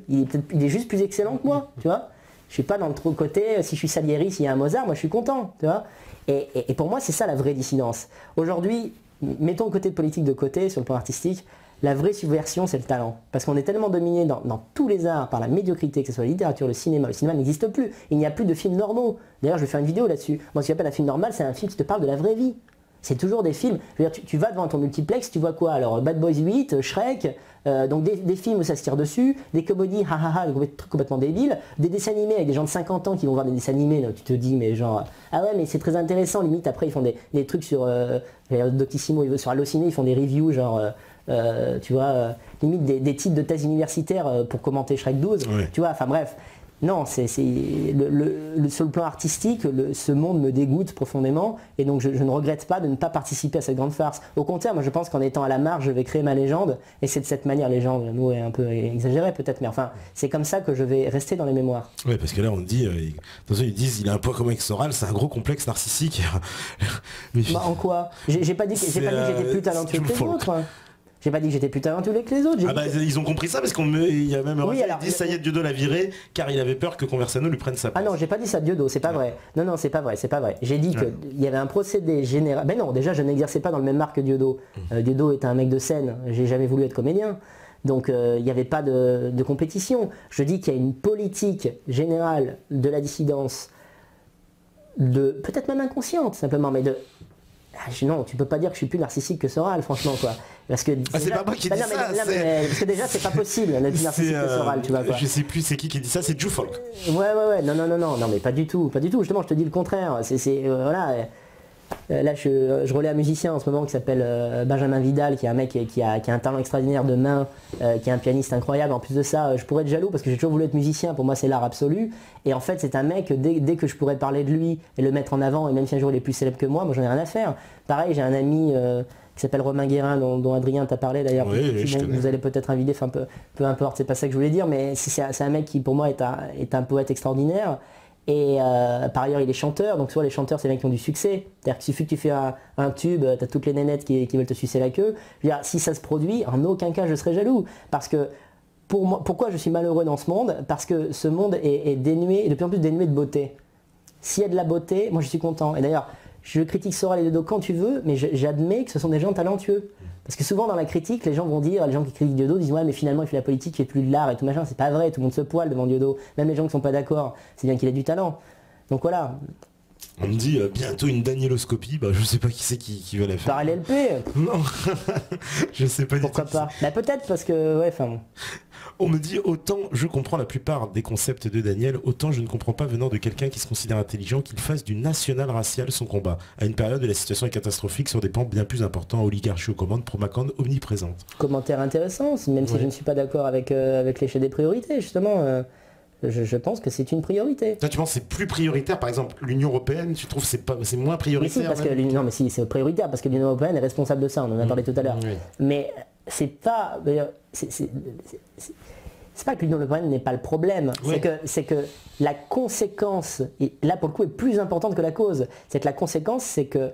Il est juste plus excellent que moi, tu vois. Je suis pas dans le trop côté, si je suis Salieri, s'il y a un Mozart, moi je suis content, tu vois. Et pour moi, c'est ça la vraie dissidence. Aujourd'hui, mettons le côté politique de côté, sur le plan artistique, la vraie subversion, c'est le talent. Parce qu'on est tellement dominé dans tous les arts par la médiocrité, que ce soit la littérature, le cinéma. Le cinéma n'existe plus. Il n'y a plus de films normaux. D'ailleurs, je vais faire une vidéo là-dessus. Moi, ce que j'appelle un film normal, c'est un film qui te parle de la vraie vie. C'est toujours des films. Je veux dire, tu vas devant ton multiplex, tu vois quoi? Alors, Bad Boys 8, Shrek, donc des films où ça se tire dessus, des comédies, des trucs complètement débiles, des dessins animés avec des gens de 50 ans qui vont voir des dessins animés, là, tu te dis, mais genre, ah ouais, mais c'est très intéressant, limite, après, ils font des trucs sur Doctissimo, sur Allociné, ils font des reviews, genre, tu vois, limite des titres de thèse universitaire pour commenter Shrek 12, ouais. Tu vois, enfin bref. Non, sur le plan artistique, ce monde me dégoûte profondément, et donc je ne regrette pas de ne pas participer à cette grande farce. Au contraire, moi je pense qu'en étant à la marge, je vais créer ma légende, et c'est de cette manière, légende, nous est un peu exagéré peut-être, mais enfin, c'est comme ça que je vais rester dans les mémoires. Oui, parce que là on dit, attention, ils disent il a un poids commun avec Soral, c'est un gros complexe narcissique. Mais en quoi? J'ai pas dit que j'étais plus talentueux que les autres. J'ai pas dit que j'étais plus talentueux que les autres. Ah bah ils ont compris ça parce qu'il y a même un qui dit ça y est, Dieudo l'a viré car il avait peur que Conversano lui prenne sa place. Ah non, j'ai pas dit ça de Dieudo, c'est pas vrai. Non, c'est pas vrai. J'ai dit qu'il y avait un procédé général. Ben non, déjà je n'exerçais pas dans le même art que Dieudo. Dieudo était un mec de scène, j'ai jamais voulu être comédien. Donc il n'y avait pas de compétition. Je dis qu'il y a une politique générale de la dissidence, peut-être même inconsciente simplement, mais non, tu peux pas dire que je suis plus narcissique que Soral, franchement, quoi. Parce que c'est pas moi qui dis ça. Parce que déjà, c'est pas possible d'être narcissique que Soral, tu vois, quoi. Je sais plus c'est qui dit ça, c'est Jules Folk. Ouais, non, mais pas du tout. Justement, je te dis le contraire. Voilà. Là, je relais un musicien en ce moment qui s'appelle Benjamin Vidal, qui est un mec qui a un talent extraordinaire de main, qui est un pianiste incroyable. En plus de ça, je pourrais être jaloux parce que j'ai toujours voulu être musicien. Pour moi, c'est l'art absolu. Et en fait, c'est un mec, dès que je pourrais parler de lui et le mettre en avant, et même si un jour il est plus célèbre que moi j'en ai rien à faire. Pareil, j'ai un ami qui s'appelle Romain Guérin, dont Adrien t'a parlé d'ailleurs. Oui, vous allez peut-être inviter, enfin peu importe, c'est pas ça que je voulais dire, mais c'est un mec qui pour moi est un poète extraordinaire. Et par ailleurs il est chanteur, donc tu vois les chanteurs c'est les mecs qui ont du succès, c'est-à-dire qu'il suffit que tu fais un tube, t'as toutes les nénettes qui veulent te sucer la queue. Je veux dire, si ça se produit, en aucun cas je serais jaloux, parce que pour moi, pourquoi je suis malheureux dans ce monde? Parce que ce monde est dénué, de plus en plus dénué de beauté. S'il y a de la beauté, moi je suis content. Et d'ailleurs, je critique Soral et Dieudo quand tu veux, mais j'admets que ce sont des gens talentueux. Parce que souvent dans la critique, les gens qui critiquent Dieudo disent ouais mais finalement il fait la politique, il fait plus de l'art et tout machin. C'est pas vrai, tout le monde se poile devant Dieudo. Même les gens qui sont pas d'accord, c'est bien qu'il ait du talent. Donc voilà. On me dit bientôt une Danieloscopie, bah je sais pas qui c'est qui va la faire. Par LLP. Non, je sais pas du tout. Pourquoi pas. Bah peut-être parce que ouais, enfin bon. On me dit autant je comprends la plupart des concepts de Daniel, autant je ne comprends pas venant de quelqu'un qui se considère intelligent qu'il fasse du national-racial son combat. À une période où la situation est catastrophique sur des pans bien plus importants, oligarchie aux commandes, propagande omniprésente. Commentaire intéressant, même si je ne suis pas d'accord avec, avec l'échelle des priorités, justement. Je pense que c'est une priorité. Toi, tu penses que c'est plus prioritaire, par exemple, l'Union Européenne, tu trouves que c'est moins prioritaire? Mais si, parce que non, mais si, c'est prioritaire, parce que l'Union Européenne est responsable de ça, on en a parlé tout à l'heure. Oui. Mais c'est pas... C'est pas que l'Union Européenne n'est pas le problème, Oui. c'est que la conséquence, et là pour le coup est plus importante que la cause, c'est que la conséquence c'est que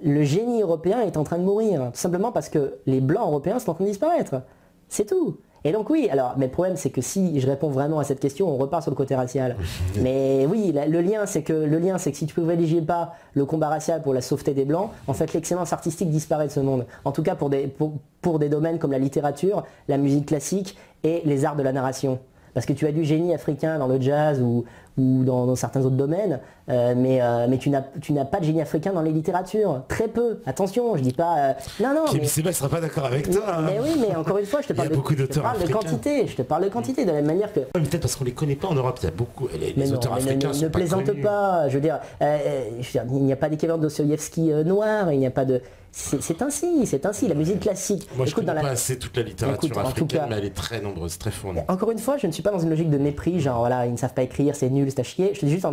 le génie européen est en train de mourir, tout simplement parce que les blancs européens sont en train de disparaître. C'est tout. Et donc oui, alors, mais le problème c'est que si je réponds vraiment à cette question, on repart sur le côté racial. Mais oui, le lien c'est que si tu ne privilégies pas le combat racial pour la sauveté des blancs, en fait l'excellence artistique disparaît de ce monde. En tout cas pour des domaines comme la littérature, la musique classique et les arts de la narration. Parce que tu as du génie africain dans le jazz ou dans certains autres domaines, mais tu n'as pas de génie africain dans les littératures. Très peu. Attention, je dis pas... non, Kim mais... Seba ne sera pas d'accord avec toi. Hein. Mais oui, mais encore une fois, je te parle, de quantité. Je te parle de quantité, de la même manière que... Ouais, mais peut-être parce qu'on les connaît pas en Europe, il y a beaucoup... Les auteurs africains sont ne pas plaisante connus. pas. Je veux dire, il n'y a pas d'équivalent de Dostoïevski noir, il n'y a pas de... C'est ainsi, la musique classique. Moi je Écoute, connais pas assez toute la littérature Écoute, en tout africaine, cas- mais elle est très nombreuse, très fournie. Encore une fois, je ne suis pas dans une logique de mépris, genre voilà, ils ne savent pas écrire, c'est nul, c'est à chier. Je te dis juste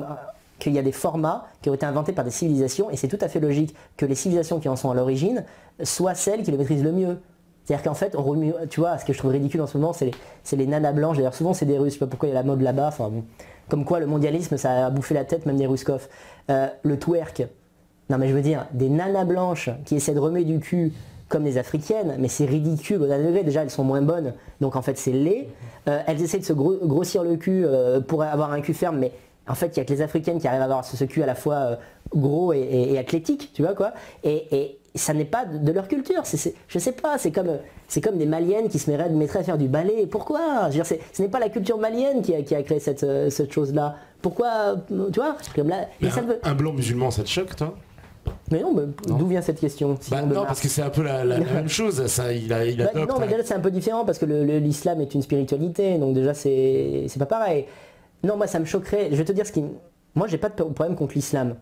qu'il y a des formats qui ont été inventés par des civilisations et c'est tout à fait logique que les civilisations qui en sont à l'origine soient celles qui le maîtrisent le mieux. C'est-à-dire qu'en fait, on remue, tu vois, ce que je trouve ridicule en ce moment, c'est les nanas blanches. D'ailleurs, souvent c'est des Russes, je sais pas pourquoi il y a la mode là-bas. Enfin, bon. Comme quoi le mondialisme, ça a bouffé la tête même des Ruskov. Le twerk. Non mais je veux dire, des nanas blanches qui essaient de remuer du cul comme des africaines, mais c'est ridicule au dernier degré. Déjà, elles sont moins bonnes, donc en fait c'est laid. Elles essaient de se grossir le cul pour avoir un cul ferme, mais en fait il n'y a que les africaines qui arrivent à avoir ce cul à la fois gros et athlétique, tu vois quoi. Et ça n'est pas de leur culture. Je sais pas, c'est comme des maliennes qui se mettraient à faire du ballet. Pourquoi? Je veux dire, ce n'est pas la culture malienne qui a créé cette chose-là. Pourquoi? Tu vois, comme là, Mais ça veut... un blanc musulman, ça te choque, toi? Mais non, d'où vient cette question? Non, parce que c'est un peu la même chose. Ça, il adopte, non, mais déjà c'est un peu différent parce que l'islam est une spiritualité, donc déjà c'est pas pareil. Non, moi ça me choquerait. Je vais te dire ce qui... Moi j'ai pas de problème contre l'islam.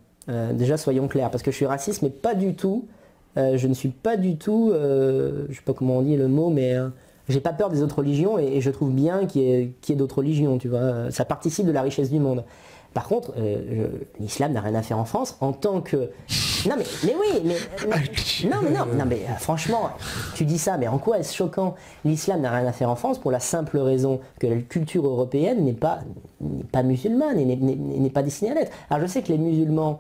Déjà soyons clairs, parce que je suis raciste, mais pas du tout. Je ne suis pas du tout... je sais pas comment on dit le mot, mais... j'ai pas peur des autres religions et je trouve bien qu'il y ait d'autres religions, tu vois. Ça participe de la richesse du monde. Par contre, l'islam n'a rien à faire en France en tant que... Non mais oui, mais franchement, tu dis ça, mais en quoi est-ce choquant? L'islam n'a rien à faire en France pour la simple raison que la culture européenne n'est pas musulmane et n'est pas destinée à l'être. Alors je sais que les musulmans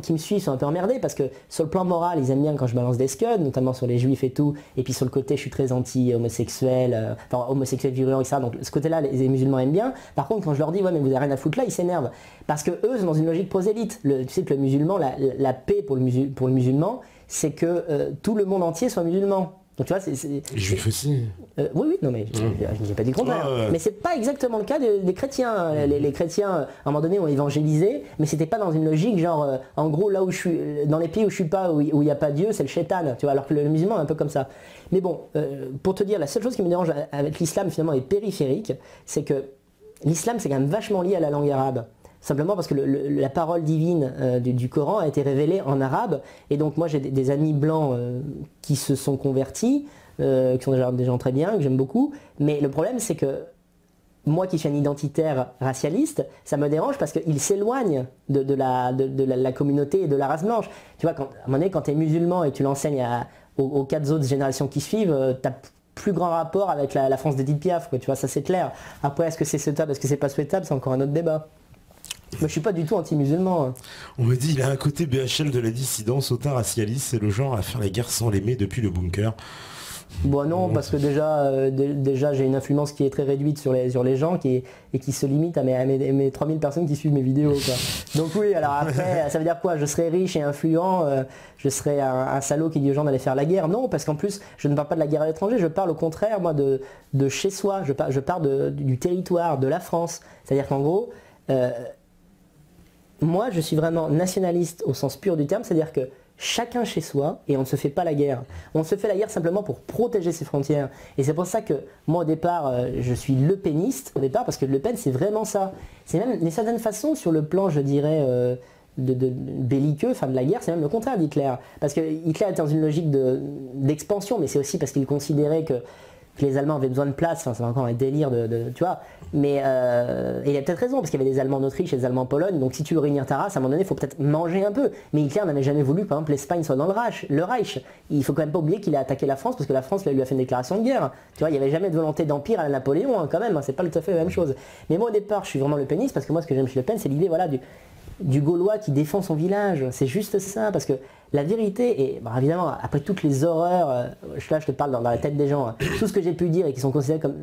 qui me suivent sont un peu emmerdés parce que sur le plan moral, ils aiment bien quand je balance des scuds, notamment sur les juifs et tout, et puis sur le côté je suis très anti-homosexuel, enfin homosexuel virulent, etc. Donc ce côté-là, les musulmans aiment bien. Par contre, quand je leur dis ouais mais vous avez rien à foutre là, ils s'énervent. Parce que eux sont dans une logique prosélyte. Tu sais que le musulman, la paix pour le musulman, c'est que tout le monde entier soit musulman. Donc tu vois, Les juifs aussi. oui, non mais je n'ai pas dit le contraire. Mais c'est pas exactement le cas des chrétiens. Les chrétiens, à un moment donné, ont évangélisé, mais c'était pas dans une logique genre, en gros, là où je suis, dans les pays où je suis pas, où il n'y a pas Dieu, c'est le shaitan, tu vois, alors que le musulman est un peu comme ça. Mais bon, pour te dire, la seule chose qui me dérange avec l'islam finalement est périphérique, c'est que l'islam c'est quand même vachement lié à la langue arabe. Simplement parce que la parole divine du Coran a été révélée en arabe. Et donc moi j'ai des amis blancs qui se sont convertis, qui sont des gens très bien, que j'aime beaucoup. Mais le problème c'est que moi qui suis un identitaire racialiste, ça me dérange parce qu'ils s'éloignent de la communauté et de la race blanche. Tu vois, à un moment donné, quand tu es musulman et que tu l'enseignes aux 4 autres générations qui suivent, tu as plus grand rapport avec la France d'Edith Piaf, quoi, tu vois, ça c'est clair. Après, est-ce que c'est souhaitable, est-ce que c'est pas souhaitable, c'est encore un autre débat. Moi je suis pas du tout anti-musulman. On me dit il a un côté BHL de la dissidence, autant racialiste, c'est le genre à faire la guerre sans l'aimer depuis le bunker. Bon non, parce que déjà j'ai une influence qui est très réduite sur les gens et qui se limite à mes 3000 personnes qui suivent mes vidéos, quoi. Donc oui, alors après, ça veut dire quoi? Je serais riche et influent, je serais un salaud qui dit aux gens d'aller faire la guerre? Non, parce qu'en plus, je ne parle pas de la guerre à l'étranger, je parle au contraire, moi, de chez soi, je parle du territoire, de la France. C'est-à-dire qu'en gros... moi, je suis vraiment nationaliste au sens pur du terme, c'est-à-dire que chacun chez soi et on ne se fait pas la guerre. On se fait la guerre simplement pour protéger ses frontières. Et c'est pour ça que moi au départ, je suis lepéniste au départ, parce que Le Pen c'est vraiment ça. C'est même d'une certaine façon sur le plan, je dirais, de belliqueux, enfin de la guerre, c'est même le contraire d'Hitler. Parce que Hitler était dans une logique d'expansion, mais c'est aussi parce qu'il considérait que les Allemands avaient besoin de place, enfin c'est encore un délire tu vois, mais il a peut-être raison, parce qu'il y avait des Allemands en Autriche et des Allemands en Pologne, donc si tu veux réunir ta race, à un moment donné, il faut peut-être manger un peu. Mais Hitler n'avait jamais voulu, par exemple, l'Espagne soit dans le Reich. Il faut quand même pas oublier qu'il a attaqué la France, parce que la France lui a fait une déclaration de guerre. Tu vois, il n'y avait jamais de volonté d'empire à la Napoléon, hein, quand même, hein, c'est pas tout à fait la même chose. Mais moi au départ, je suis vraiment le péniste, parce que moi ce que j'aime chez Le Pen, c'est l'idée, voilà, du Gaulois qui défend son village. C'est juste ça, parce que la vérité, et bon, évidemment, après toutes les horreurs, là je te parle dans la tête des gens, tout ce que j'ai pu dire et qui sont considérés comme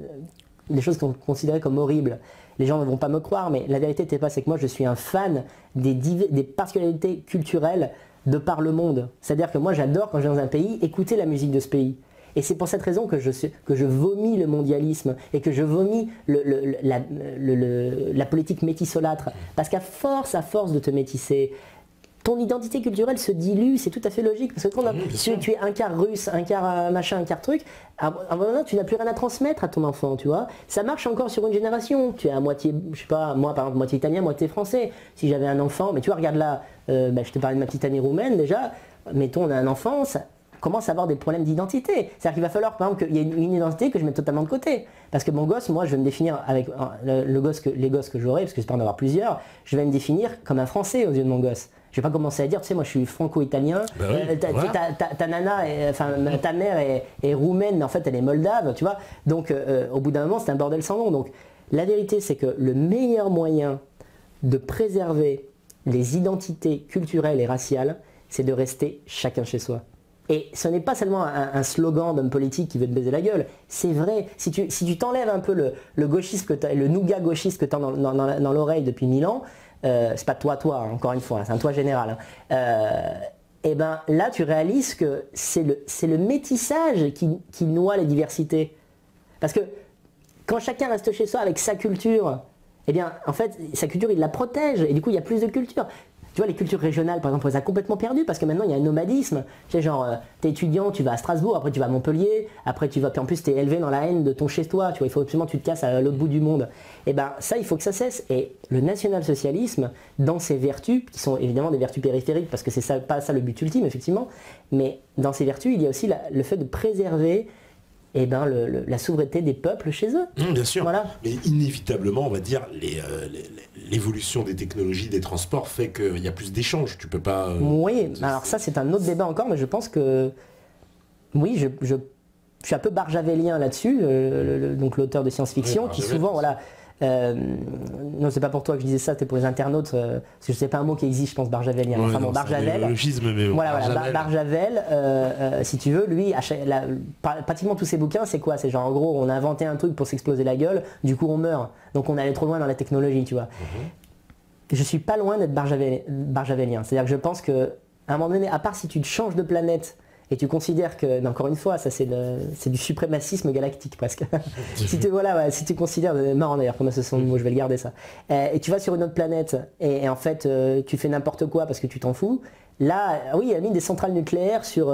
des choses qu'on considérait comme horribles, les gens ne vont pas me croire, mais la vérité c'est que moi je suis un fan des particularités culturelles de par le monde. C'est-à-dire que moi j'adore, quand je vais dans un pays, écouter la musique de ce pays. Et c'est pour cette raison que je vomis le mondialisme et que je vomis la politique métissolâtre. Parce qu'à force de te métisser, ton identité culturelle se dilue, c'est tout à fait logique. Parce que quand tu es un quart russe, un quart machin, un quart truc, à un moment donné, tu n'as plus rien à transmettre à ton enfant, tu vois. Ça marche encore sur une génération. Tu es à moitié, je sais pas, moi par exemple, moitié italien, moitié français. Si j'avais un enfant, mais tu vois, regarde là, je te parlais de ma petite amie roumaine déjà, mettons, on a un enfant, ça commence à avoir des problèmes d'identité. C'est-à-dire qu'il va falloir, par exemple, qu'il y ait une identité que je mette totalement de côté. Parce que mon gosse, moi, je vais me définir avec les gosses que j'aurai, parce que j'espère en avoir plusieurs, je vais me définir comme un Français aux yeux de mon gosse. Je vais pas commencer à dire, tu sais, moi je suis franco-italien, ta nana, ta mère est roumaine, mais en fait elle est moldave, tu vois. Donc au bout d'un moment, c'est un bordel sans nom. Donc la vérité, c'est que le meilleur moyen de préserver les identités culturelles et raciales, c'est de rester chacun chez soi. Et ce n'est pas seulement un slogan d'homme politique qui veut te baiser la gueule, c'est vrai. Si tu t'enlèves un peu le gauchisme, le nougat gauchiste que tu as dans l'oreille depuis 1000 ans, c'est pas toi, encore une fois, c'est un toi général. Et ben là, tu réalises que c'est le métissage qui noie les diversités. Parce que quand chacun reste chez soi avec sa culture, eh bien, en fait, sa culture, il la protège. Et du coup, il y a plus de culture. Tu vois, les cultures régionales, par exemple, on les a complètement perdues parce que maintenant, il y a un nomadisme. Tu sais, genre, t'es étudiant, tu vas à Strasbourg, après tu vas à Montpellier, après tu vas... Puis en plus, t'es élevé dans la haine de ton chez-toi. Tu vois, il faut absolument que tu te casses à l'autre bout du monde. Et ben, ça, il faut que ça cesse. Et le national-socialisme, dans ses vertus, qui sont évidemment des vertus périphériques, parce que c'est ça, pas ça le but ultime, effectivement, mais dans ses vertus, il y a aussi le fait de préserver la souveraineté des peuples chez eux. Bien sûr. Voilà. Mais inévitablement, on va dire, l'évolution des technologies, des transports fait qu'il y a plus d'échanges. Tu peux pas... Oui, alors ça c'est un autre débat encore, mais je pense que... Oui, je suis un peu barjavélien là-dessus, donc l'auteur de science-fiction, qui souvent, voilà... non, c'est pas pour toi que je disais ça, c'était pour les internautes, parce que je sais pas un mot qui existe, je pense, barjavélien. Ouais, enfin bon, Barjavel. Mais bon, Barjavel, si tu veux, lui, pratiquement tous ses bouquins, c'est quoi? C'est genre, en gros, on a inventé un truc pour s'exploser la gueule, du coup on meurt. Donc on allait trop loin dans la technologie, tu vois. Je suis pas loin d'être barjavélien. C'est-à-dire que je pense que, à un moment donné, à part si tu te changes de planète, et tu considères que, encore une fois, ça c'est du suprémacisme galactique presque. Si tu considères, marrant d'ailleurs comme association de mots, je vais le garder ça. Et tu vas sur une autre planète et en fait tu fais n'importe quoi parce que tu t'en fous. Là, oui, il y a mis des centrales nucléaires sur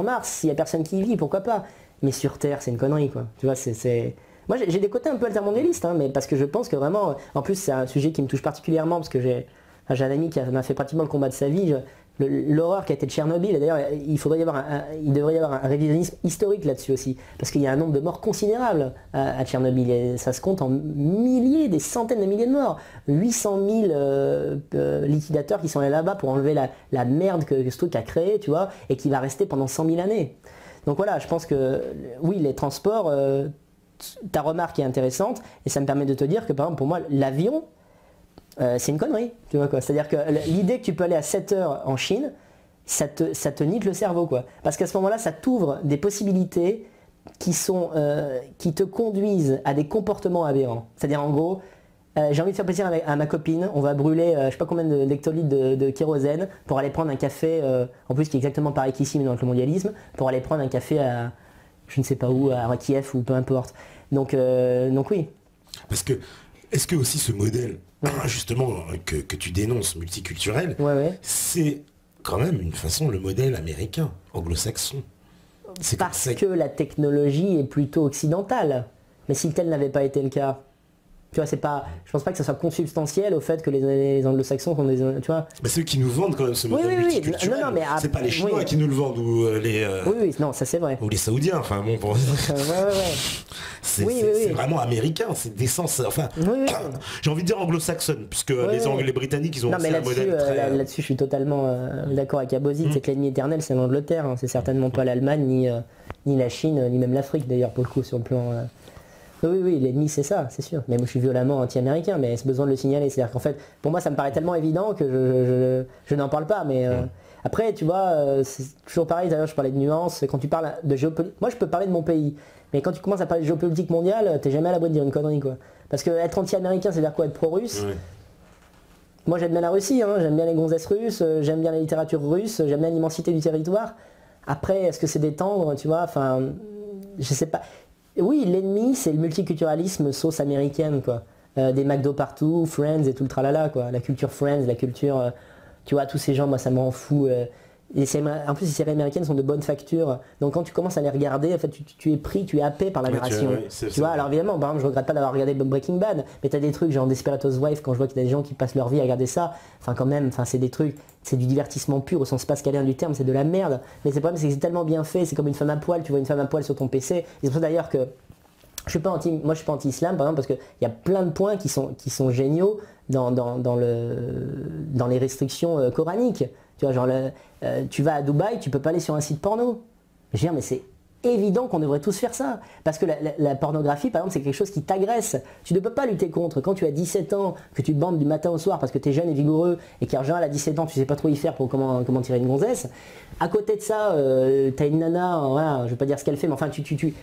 Mars, s'il n'y a personne qui y vit, pourquoi pas. Mais sur Terre, c'est une connerie quoi. Tu vois, moi j'ai des côtés un peu altermondialistes, hein, mais parce que je pense que vraiment, en plus c'est un sujet qui me touche particulièrement parce que j'ai un ami qui a fait pratiquement le combat de sa vie. L'horreur qui a été de Tchernobyl, et d'ailleurs il devrait y avoir un révisionnisme historique là-dessus aussi, parce qu'il y a un nombre de morts considérable à Tchernobyl, et ça se compte en milliers, des centaines de milliers de morts, 800 000 liquidateurs qui sont allés là-bas pour enlever la merde que ce truc a créé, tu vois, et qui va rester pendant 100 000 années. Donc voilà, je pense que oui, les transports, ta remarque est intéressante, et ça me permet de te dire que par exemple pour moi l'avion, c'est une connerie, tu vois quoi. C'est-à-dire que l'idée que tu peux aller à 7 heures en Chine, ça te nique le cerveau quoi. Parce qu'à ce moment-là, ça t'ouvre des possibilités qui te conduisent à des comportements aberrants. C'est-à-dire en gros, j'ai envie de faire plaisir à ma copine, on va brûler je sais pas combien d'hectolitres de kérosène pour aller prendre un café, en plus qui est exactement pareil qu'ici mais dans le mondialisme, pour aller prendre un café à je ne sais pas où, à Kiev ou peu importe. Donc oui. Parce que, est-ce que aussi ce modèle justement que tu dénonces multiculturel, c'est quand même une façon, le modèle américain, anglo-saxon. C'est comme Parce ça que la technologie est plutôt occidentale. Mais si tel n'avait pas été le cas, tu vois, c'est pas, je pense pas que ça soit consubstantiel au fait que les anglo-saxons sont des, tu vois. Bah, c'est eux qui nous vendent quand même ce modèle multiculturel. Non, mais c'est pas les Chinois qui nous le vendent ou les oui, non, ça c'est vrai. ou les Saoudiens, enfin bon pour c'est vraiment américain, c'est d'essence, enfin j'ai envie de dire anglo-saxonne, puisque les Britanniques ils ont aussi un modèle très... là-dessus je suis totalement d'accord avec Abozid, c'est que l'ennemi éternel c'est l'Angleterre, hein. C'est certainement pas l'Allemagne, ni la Chine, ni même l'Afrique d'ailleurs pour le coup sur le plan... Oui, l'ennemi c'est ça, c'est sûr. Mais moi je suis violemment anti-américain, mais c'est besoin de le signaler. C'est-à-dire qu'en fait, pour moi ça me paraît tellement évident que je n'en parle pas. Mais après, tu vois, c'est toujours pareil, d'ailleurs je parlais de nuances. Quand tu parles de géopolitique, moi je peux parler de mon pays. Mais quand tu commences à parler de géopolitique mondiale, t'es jamais à l'abri de dire une connerie quoi. Parce que être anti-américain, c'est-à-dire quoi, être pro-russe. Moi j'aime bien la Russie, hein, j'aime bien les gonzesses russes, j'aime bien la littérature russe, j'aime bien l'immensité du territoire. Après, est-ce que c'est d'étendre, tu vois, enfin, je sais pas. Oui, l'ennemi, c'est le multiculturalisme sauce américaine, quoi. Des McDo partout, Friends et tout le tralala, quoi. La culture Friends, la culture... tu vois, tous ces gens, moi, ça m'en fout. En plus, les séries américaines sont de bonne facture. Donc quand tu commences à les regarder, en fait, tu es pris, tu es happé par la narration. Tu vois, alors évidemment, par exemple, je regrette pas d'avoir regardé Breaking Bad, mais t'as des trucs genre Desperate Housewives, quand je vois qu'il y a des gens qui passent leur vie à regarder ça, enfin quand même, enfin c'est des trucs, c'est du divertissement pur au sens pascalien du terme, c'est de la merde. Mais c'est le problème, c'est que c'est tellement bien fait, c'est comme une femme à poil, tu vois une femme à poil sur ton PC. Et c'est pour ça d'ailleurs que je suis pas anti-islam par exemple, parce qu'il y a plein de points qui sont géniaux dans les restrictions coraniques. Tu vois, genre, tu vas à Dubaï, tu peux pas aller sur un site porno. Je veux dire, mais c'est évident qu'on devrait tous faire ça. Parce que la pornographie, par exemple, c'est quelque chose qui t'agresse. Tu ne peux pas lutter contre. Quand tu as 17 ans, que tu te bandes du matin au soir parce que tu es jeune et vigoureux, et qu'en général à 17 ans, tu sais pas trop y faire pour comment tirer une gonzesse. À côté de ça, tu as une nana, voilà, je vais pas dire ce qu'elle fait, mais enfin, tu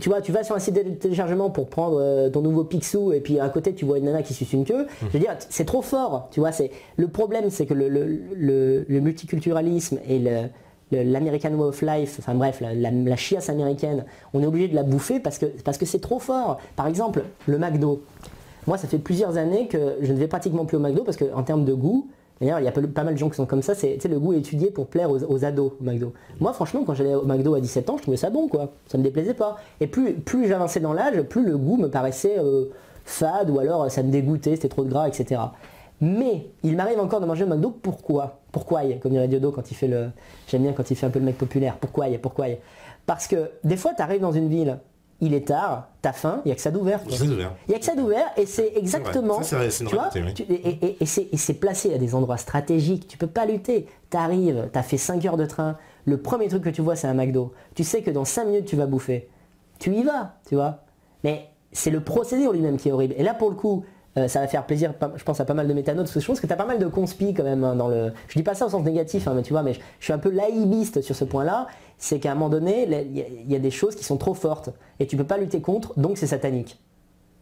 vois, tu vas sur un site de téléchargement pour prendre ton nouveau Picsou, et puis à côté, tu vois une nana qui suce une queue. Je veux dire, c'est trop fort. Tu vois, le problème, c'est que le multiculturalisme et l'American Way of Life, enfin bref, la chiasse américaine, on est obligé de la bouffer parce que c'est trop fort. Par exemple, le McDo. Moi, ça fait plusieurs années que je ne vais pratiquement plus au McDo parce qu'en termes de goût, d'ailleurs, il y a pas mal de gens qui sont comme ça, c'est le goût étudié pour plaire aux ados au McDo. Moi, franchement, quand j'allais au McDo à 17 ans, je trouvais ça bon, quoi. Ça me déplaisait pas. Et plus j'avançais dans l'âge, plus le goût me paraissait fade, ou alors ça me dégoûtait, c'était trop de gras, etc. Mais il m'arrive encore de manger au McDo, pourquoi, comme dirait Diodo quand il fait j'aime bien quand il fait un peu le mec populaire, pourquoi Parce que des fois tu arrives dans une ville, il est tard, t'as faim, il n'y a que ça d'ouvert. Il n'y a que ça d'ouvert et c'est exactement, c'est vrai, c'est une réalité, oui. Et c'est placé à des endroits stratégiques, tu peux pas lutter. T'arrives, t'as fait 5 heures de train, le premier truc que tu vois c'est un McDo. Tu sais que dans 5 minutes tu vas bouffer. Tu y vas, tu vois. Mais c'est le procédé en lui-même qui est horrible. Et là pour le coup, ça va faire plaisir, je pense, à pas mal de métanotes, parce que je pense que tu as pas mal de conspi quand même dans le... Je dis pas ça au sens négatif, hein, mais tu vois, mais je suis un peu laïbiste sur ce point-là, c'est qu'à un moment donné, il y a des choses qui sont trop fortes, et tu peux pas lutter contre, donc c'est satanique.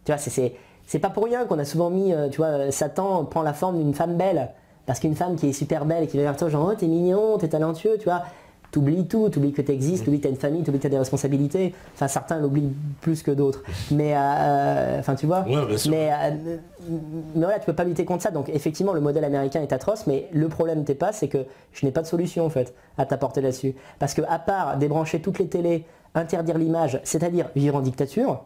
Tu vois, c'est pas pour rien qu'on a souvent mis, tu vois, Satan prend la forme d'une femme belle, parce qu'une femme qui est super belle et qui va vers toi, genre, oh, t'es mignon, t'es talentueux, tu vois... T'oublies tout, t'oublies que t'existes, t'oublies que t'as une famille, t'oublies que t'as des responsabilités. Enfin, certains l'oublient plus que d'autres. Mais, enfin, tu vois. Ouais, bien sûr. Mais voilà, tu peux pas lutter contre ça. Donc, effectivement, le modèle américain est atroce. Mais le problème, c'est que je n'ai pas de solution, en fait, à t'apporter là-dessus. Parce que, à part débrancher toutes les télés, interdire l'image, c'est-à-dire vivre en dictature,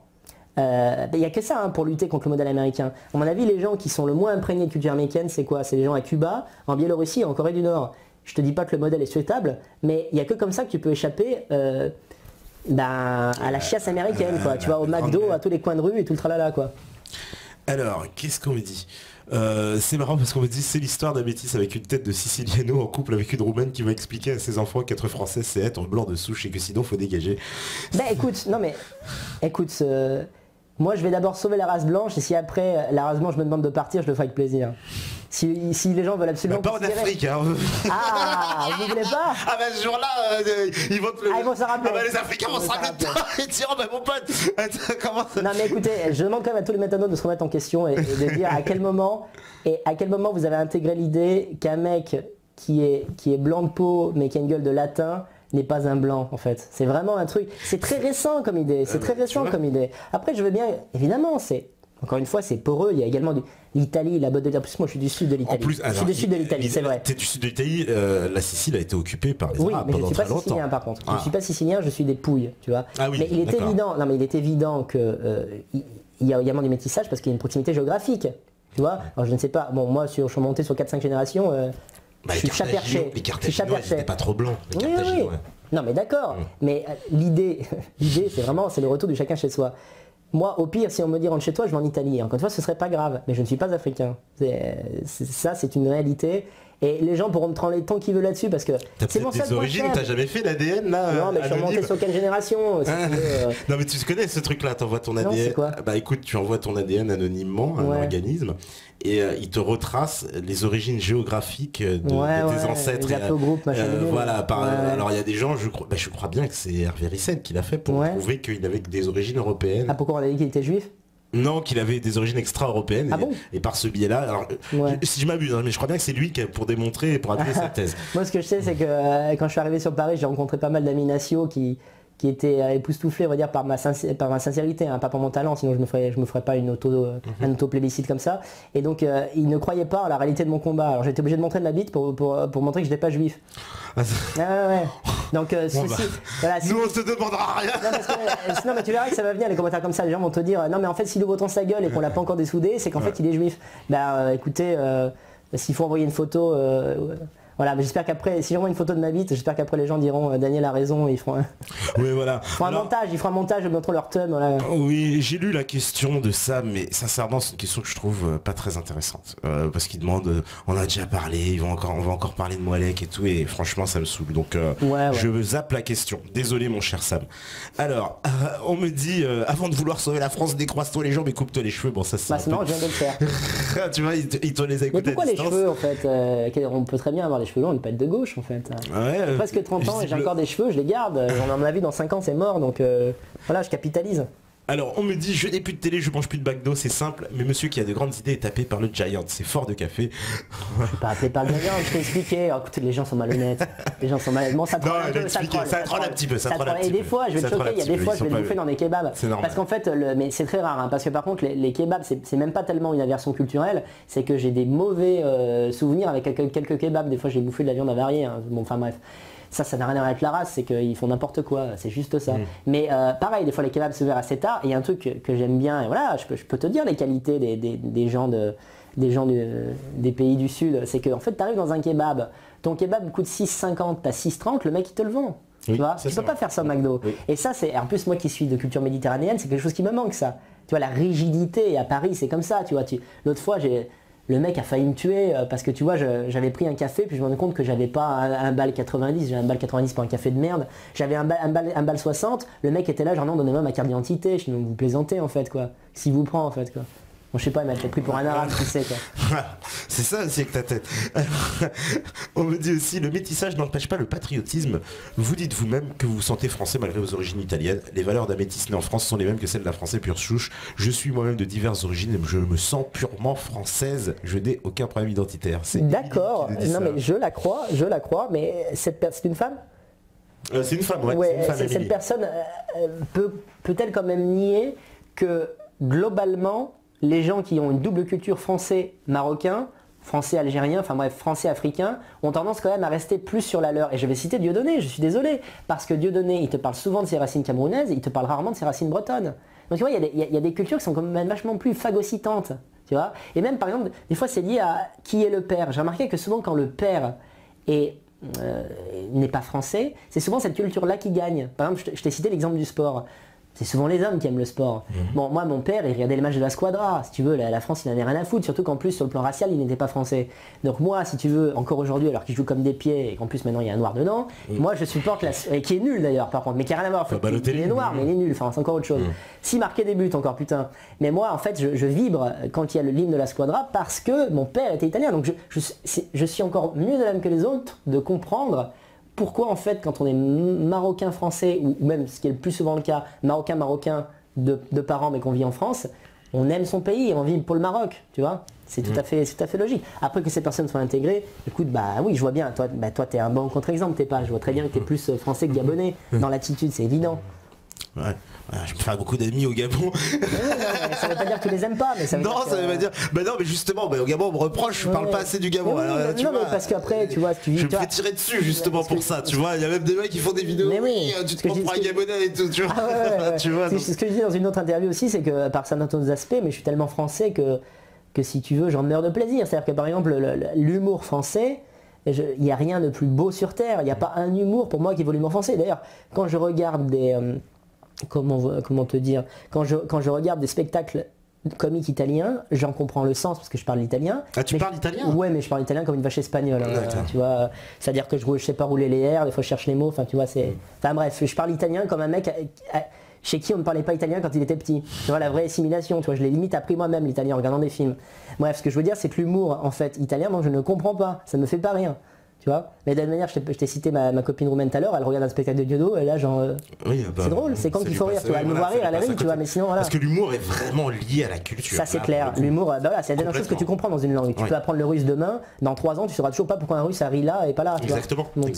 il n'y a que ça hein, pour lutter contre le modèle américain. À mon avis, les gens qui sont le moins imprégnés de culture américaine, c'est quoi? C'est les gens à Cuba, en Biélorussie et en Corée du Nord. Je te dis pas que le modèle est souhaitable, mais il n'y a que comme ça que tu peux échapper à la chiasse américaine, quoi. Tu vois, au McDo, à tous les coins de rue et tout le tralala, quoi. Alors, qu'est-ce qu'on me dit c'est marrant parce qu'on me dit c'est l'histoire d'un métis avec une tête de Siciliano en couple avec une Roumaine qui va expliquer à ses enfants qu'être français c'est être blanc de souche et que sinon faut dégager. Ben écoute, moi je vais d'abord sauver la race blanche et si après la race blanche me demande de partir, je le ferai avec plaisir. Si les gens veulent absolument... Bah, pas en Afrique, hein. Ah, vous voulez pas? Ah bah ce jour-là, ils vont te le... ils vont se rappeler. Ah bah les Africains vont se rappeler de toi et dire, oh bah mon pote, comment ça... Non mais écoutez, je demande quand même à tous les métanotes de se remettre en question et de dire à quel moment vous avez intégré l'idée qu'un mec qui est blanc de peau mais qui a une gueule de latin n'est pas un blanc en fait. C'est vraiment un truc, c'est très récent comme idée, c'est très récent comme idée. Après je veux bien, évidemment Encore une fois, c'est poreux. Il y a également l'Italie, la botte de terre. En plus, moi, je suis du sud de l'Italie. Je suis du sud de l'Italie, c'est vrai. T'es du sud de l'Italie, la Sicile a été occupée par les Oui, Arabes mais je pendant ne suis très pas longtemps. sicilien par contre. Je ne suis pas sicilien, je suis des Pouilles, tu vois. Ah oui, mais il est d'accord. évident, non mais il est évident que il y a également du métissage parce qu'il y a une proximité géographique. Tu vois. Alors je ne sais pas. Bon, moi, je suis monté sur 4-5 générations. Bah, je suis chat-perché. Les Carthaginois, ils n'étaient pas trop blancs. Les Oui. Carthaginois. Non mais d'accord. Mais l'idée, c'est le retour du chacun chez soi. Moi, au pire, si on me dit rentre chez toi, je vais en Italie. Encore une fois, ce serait pas grave. Mais je ne suis pas africain. Ça, c'est une réalité. Et les gens pourront me tranler tant qu'ils veulent là-dessus parce que T'as c'est peut-être des origines, t'as jamais fait l'ADN là? Non, mais je suis anonyme remonté sur quelle génération si tu veux, Non mais tu connais ce truc là, t'envoies ton ADN. c'est quoi Bah écoute, tu envoies ton ADN anonymement à un organisme et il te retrace les origines géographiques de tes ancêtres. Les haplogroupes, machin. Voilà, alors il y a des gens, je crois bien que c'est Hervé Rissel qui l'a fait pour prouver qu'il avait des origines européennes. Ah, pourquoi on a dit qu'il était juif? Non, qu'il avait des origines extra-européennes. Ah bon et par ce biais-là, alors si je m'abuse, hein, mais je crois bien que c'est lui qui pour démontrer, pour appuyer sa thèse. Moi, ce que je sais, c'est que quand je suis arrivé sur Paris, j'ai rencontré pas mal d'amis nationaux qui étaient époustouflés, on va dire, par ma sincérité, hein, pas pour mon talent, sinon je me ferais pas un auto-plébiscite comme ça. Et donc, ils ne croyaient pas à la réalité de mon combat. Alors j'étais obligé de montrer de ma bite pour montrer que je n'étais pas juif. Ouais. Donc, voilà, nous on se demandera rien. Non, mais tu verras que ça va venir, les commentaires comme ça, les gens vont te dire non mais en fait s'il ouvre autant sa gueule et qu'on l'a pas encore dessoudé, c'est qu'en fait il est juif. Bah écoutez, s'il faut envoyer une photo, voilà, mais j'espère qu'après, si j'envoie une photo de ma bite, j'espère qu'après les gens diront Daniel a raison, ils feront un montage, ils montreront leur thumb. Voilà. Oui, j'ai lu la question de ça, mais sincèrement c'est une question que je trouve pas très intéressante. Parce qu'ils demandent, on a déjà parlé, on va encore parler de Moalek et tout, et franchement ça me saoule. Donc je zappe la question. Désolé mon cher Sam. Alors, on me dit, avant de vouloir sauver la France, décroise-toi les jambes et coupe-toi les cheveux. Bon ça c'est... Bah non, je viens de le faire. Tu vois, ils te les écoutent. Mais pourquoi les cheveux en fait on peut très bien avoir les cheveux longs, on ne peut être de gauche en fait. J'ai presque 30 ans et j'ai encore des cheveux, je les garde. On en a vu dans 5 ans c'est mort, donc voilà, je capitalise. Alors on me dit je n'ai plus de télé, je mange plus de McDo, c'est simple, mais monsieur qui a de grandes idées est tapé par le Giant, c'est fort de café. Je suis pas appelé par le Giant, je t'ai expliqué. Oh, écoutez, les gens sont malhonnêtes. Les gens sont malhonnêtes. Bon, ça troll un peu, ça troll un petit peu. Et des fois, je vais te choquer, il y a des fois, je vais le bouffer dans des kebabs. Parce qu'en fait, mais c'est très rare, hein, parce que par contre, les kebabs, c'est même pas tellement une aversion culturelle, c'est que j'ai des mauvais souvenirs avec quelques kebabs. Des fois, j'ai bouffé de la viande avariée. Hein. Bon, enfin bref. Ça n'a rien à voir avec la race, c'est qu'ils font n'importe quoi, c'est juste ça. Mais pareil, des fois les kebabs se verrent assez tard, et il y a un truc que j'aime bien, et voilà, je peux te dire les qualités des gens des pays du Sud, c'est qu'en fait tu arrives dans un kebab, ton kebab coûte 6,50, t'as 6,30, le mec il te le vend. Tu vois, tu peux pas faire ça au McDo. Oui. Et ça, c'est en plus moi qui suis de culture méditerranéenne, c'est quelque chose qui me manque ça. Tu vois, la rigidité, et à Paris c'est comme ça, tu vois. L'autre fois le mec a failli me tuer parce que tu vois, j'avais pris un café puis je me rends compte que j'avais pas un bal 90, j'ai un bal 90 pour un café de merde, j'avais un bal 60, le mec était là, genre non, donnez-moi ma carte d'identité, je dis non, vous plaisantez en fait quoi, s'il vous prend en fait quoi. Bon, je sais pas, il m'a peut-être pris pour un arabe, tu sais quoi. C'est ça aussi avec ta tête. On me dit aussi, le métissage n'empêche pas le patriotisme. Vous dites vous-même que vous vous sentez français malgré vos origines italiennes. Les valeurs d'un métis né en France sont les mêmes que celles d'un français pure souche. Je suis moi-même de diverses origines et je me sens purement française. Je n'ai aucun problème identitaire. D'accord, non mais je la crois, mais c'est une femme ? C'est une femme, ouais. Cette personne peut-elle quand même nier que globalement, les gens qui ont une double culture français-marocain, français-algérien, enfin bref, français-africain, ont tendance quand même à rester plus sur la leur. Et je vais citer Dieudonné, je suis désolé, parce que Dieudonné, il te parle souvent de ses racines camerounaises, il te parle rarement de ses racines bretonnes. Donc tu vois, il y a des cultures qui sont quand même vachement plus phagocytantes, tu vois. Et même par exemple, des fois c'est lié à qui est le père. J'ai remarqué que souvent quand le père n'est pas français, c'est souvent cette culture-là qui gagne. Par exemple, je t'ai cité l'exemple du sport. C'est souvent les hommes qui aiment le sport. Bon, moi, mon père, il regardait les matchs de la Squadra. Si tu veux, la France, il n'en avait rien à foutre. Surtout qu'en plus, sur le plan racial, il n'était pas français. Donc moi, si tu veux, encore aujourd'hui, alors qu'il joue comme des pieds et qu'en plus, maintenant, il y a un noir dedans, moi, je supporte qui est nul d'ailleurs, par contre, mais qui n'a rien à voir. Il est noir, mais il est nul. Enfin, c'est encore autre chose. S'il marquait des buts, encore putain. Mais moi, en fait, je vibre quand il y a l'hymne de la Squadra parce que mon père était italien. Donc je suis encore mieux de l'âme que les autres de comprendre pourquoi en fait quand on est marocain français ou même ce qui est le plus souvent le cas marocain de parents mais qu'on vit en France, on aime son pays et on vit pour le Maroc, tu vois, c'est tout à fait logique. Après que ces personnes soient intégrées, écoute, bah oui, je vois bien, toi t'es un bon contre-exemple, je vois très bien que t'es plus français que gabonais dans l'attitude, c'est évident. Ouais. Ouais, je me fais beaucoup d'amis au Gabon. Non, mais ça veut pas dire que tu les aimes pas, mais ça veut Non, dire ça que- veut pas dire. Bah non, mais justement, bah, au Gabon, on me reproche, je parle pas assez du Gabon. Mais oui, Alors, tu non, vois, mais parce qu'après, tu vois, tu je me tu vois- fais tirer dessus justement Parce que- pour ça, tu vois. Il y a même des mecs qui font des vidéos. Mais oui, Tu ce te que prends je dis- pour un ce que- Gabonais et tout, tu vois. Ah ouais, ouais. Tu vois. C'est donc- ce que je dis dans une autre interview aussi, c'est que par certains aspects, mais je suis tellement français que si tu veux, j'en meurs de plaisir. C'est-à-dire que par exemple, l'humour français, il n'y a rien de plus beau sur Terre. Il n'y a pas un humour pour moi qui vaut l'humour français. D'ailleurs, quand je regarde des... comment te dire, quand je regarde des spectacles comiques italiens, j'en comprends le sens parce que je parle l'italien. Ah, tu Mais parles italien? Ouais, mais je parle italien comme une vache espagnole. Hein, D'accord. tu vois, c'est-à-dire que je sais pas rouler les airs, des fois je cherche les mots. Enfin, tu vois, c'est. Enfin bref, je parle italien comme un mec chez qui on ne parlait pas italien quand il était petit. Tu vois, la vraie assimilation. Tu vois, je l'ai limite appris moi-même l'italien en regardant des films. Bref, ce que je veux dire, c'est que l'humour en fait italien, moi je ne comprends pas. Ça me fait pas rien. Tu vois, mais de la même manière, je t'ai cité ma copine roumaine tout à l'heure, elle regarde un spectacle de Diodo et là genre Oui, bah, c'est drôle, c'est quand ça qu'il lui faut rire, passe- tu vois, elle me voilà, voit rire, ça elle lui passe rit, à tu vois, côté. mais sinon voilà. Parce que l'humour est vraiment lié à la culture. Ça c'est là, clair, pour le coup. l'humour, bah voilà, c'est la dernière chose que tu comprends dans une langue. Tu Ouais. peux apprendre le russe demain, dans 3 ans tu sauras toujours pas pourquoi un russe a ri là et pas là. Tu vois. Exactement. Donc,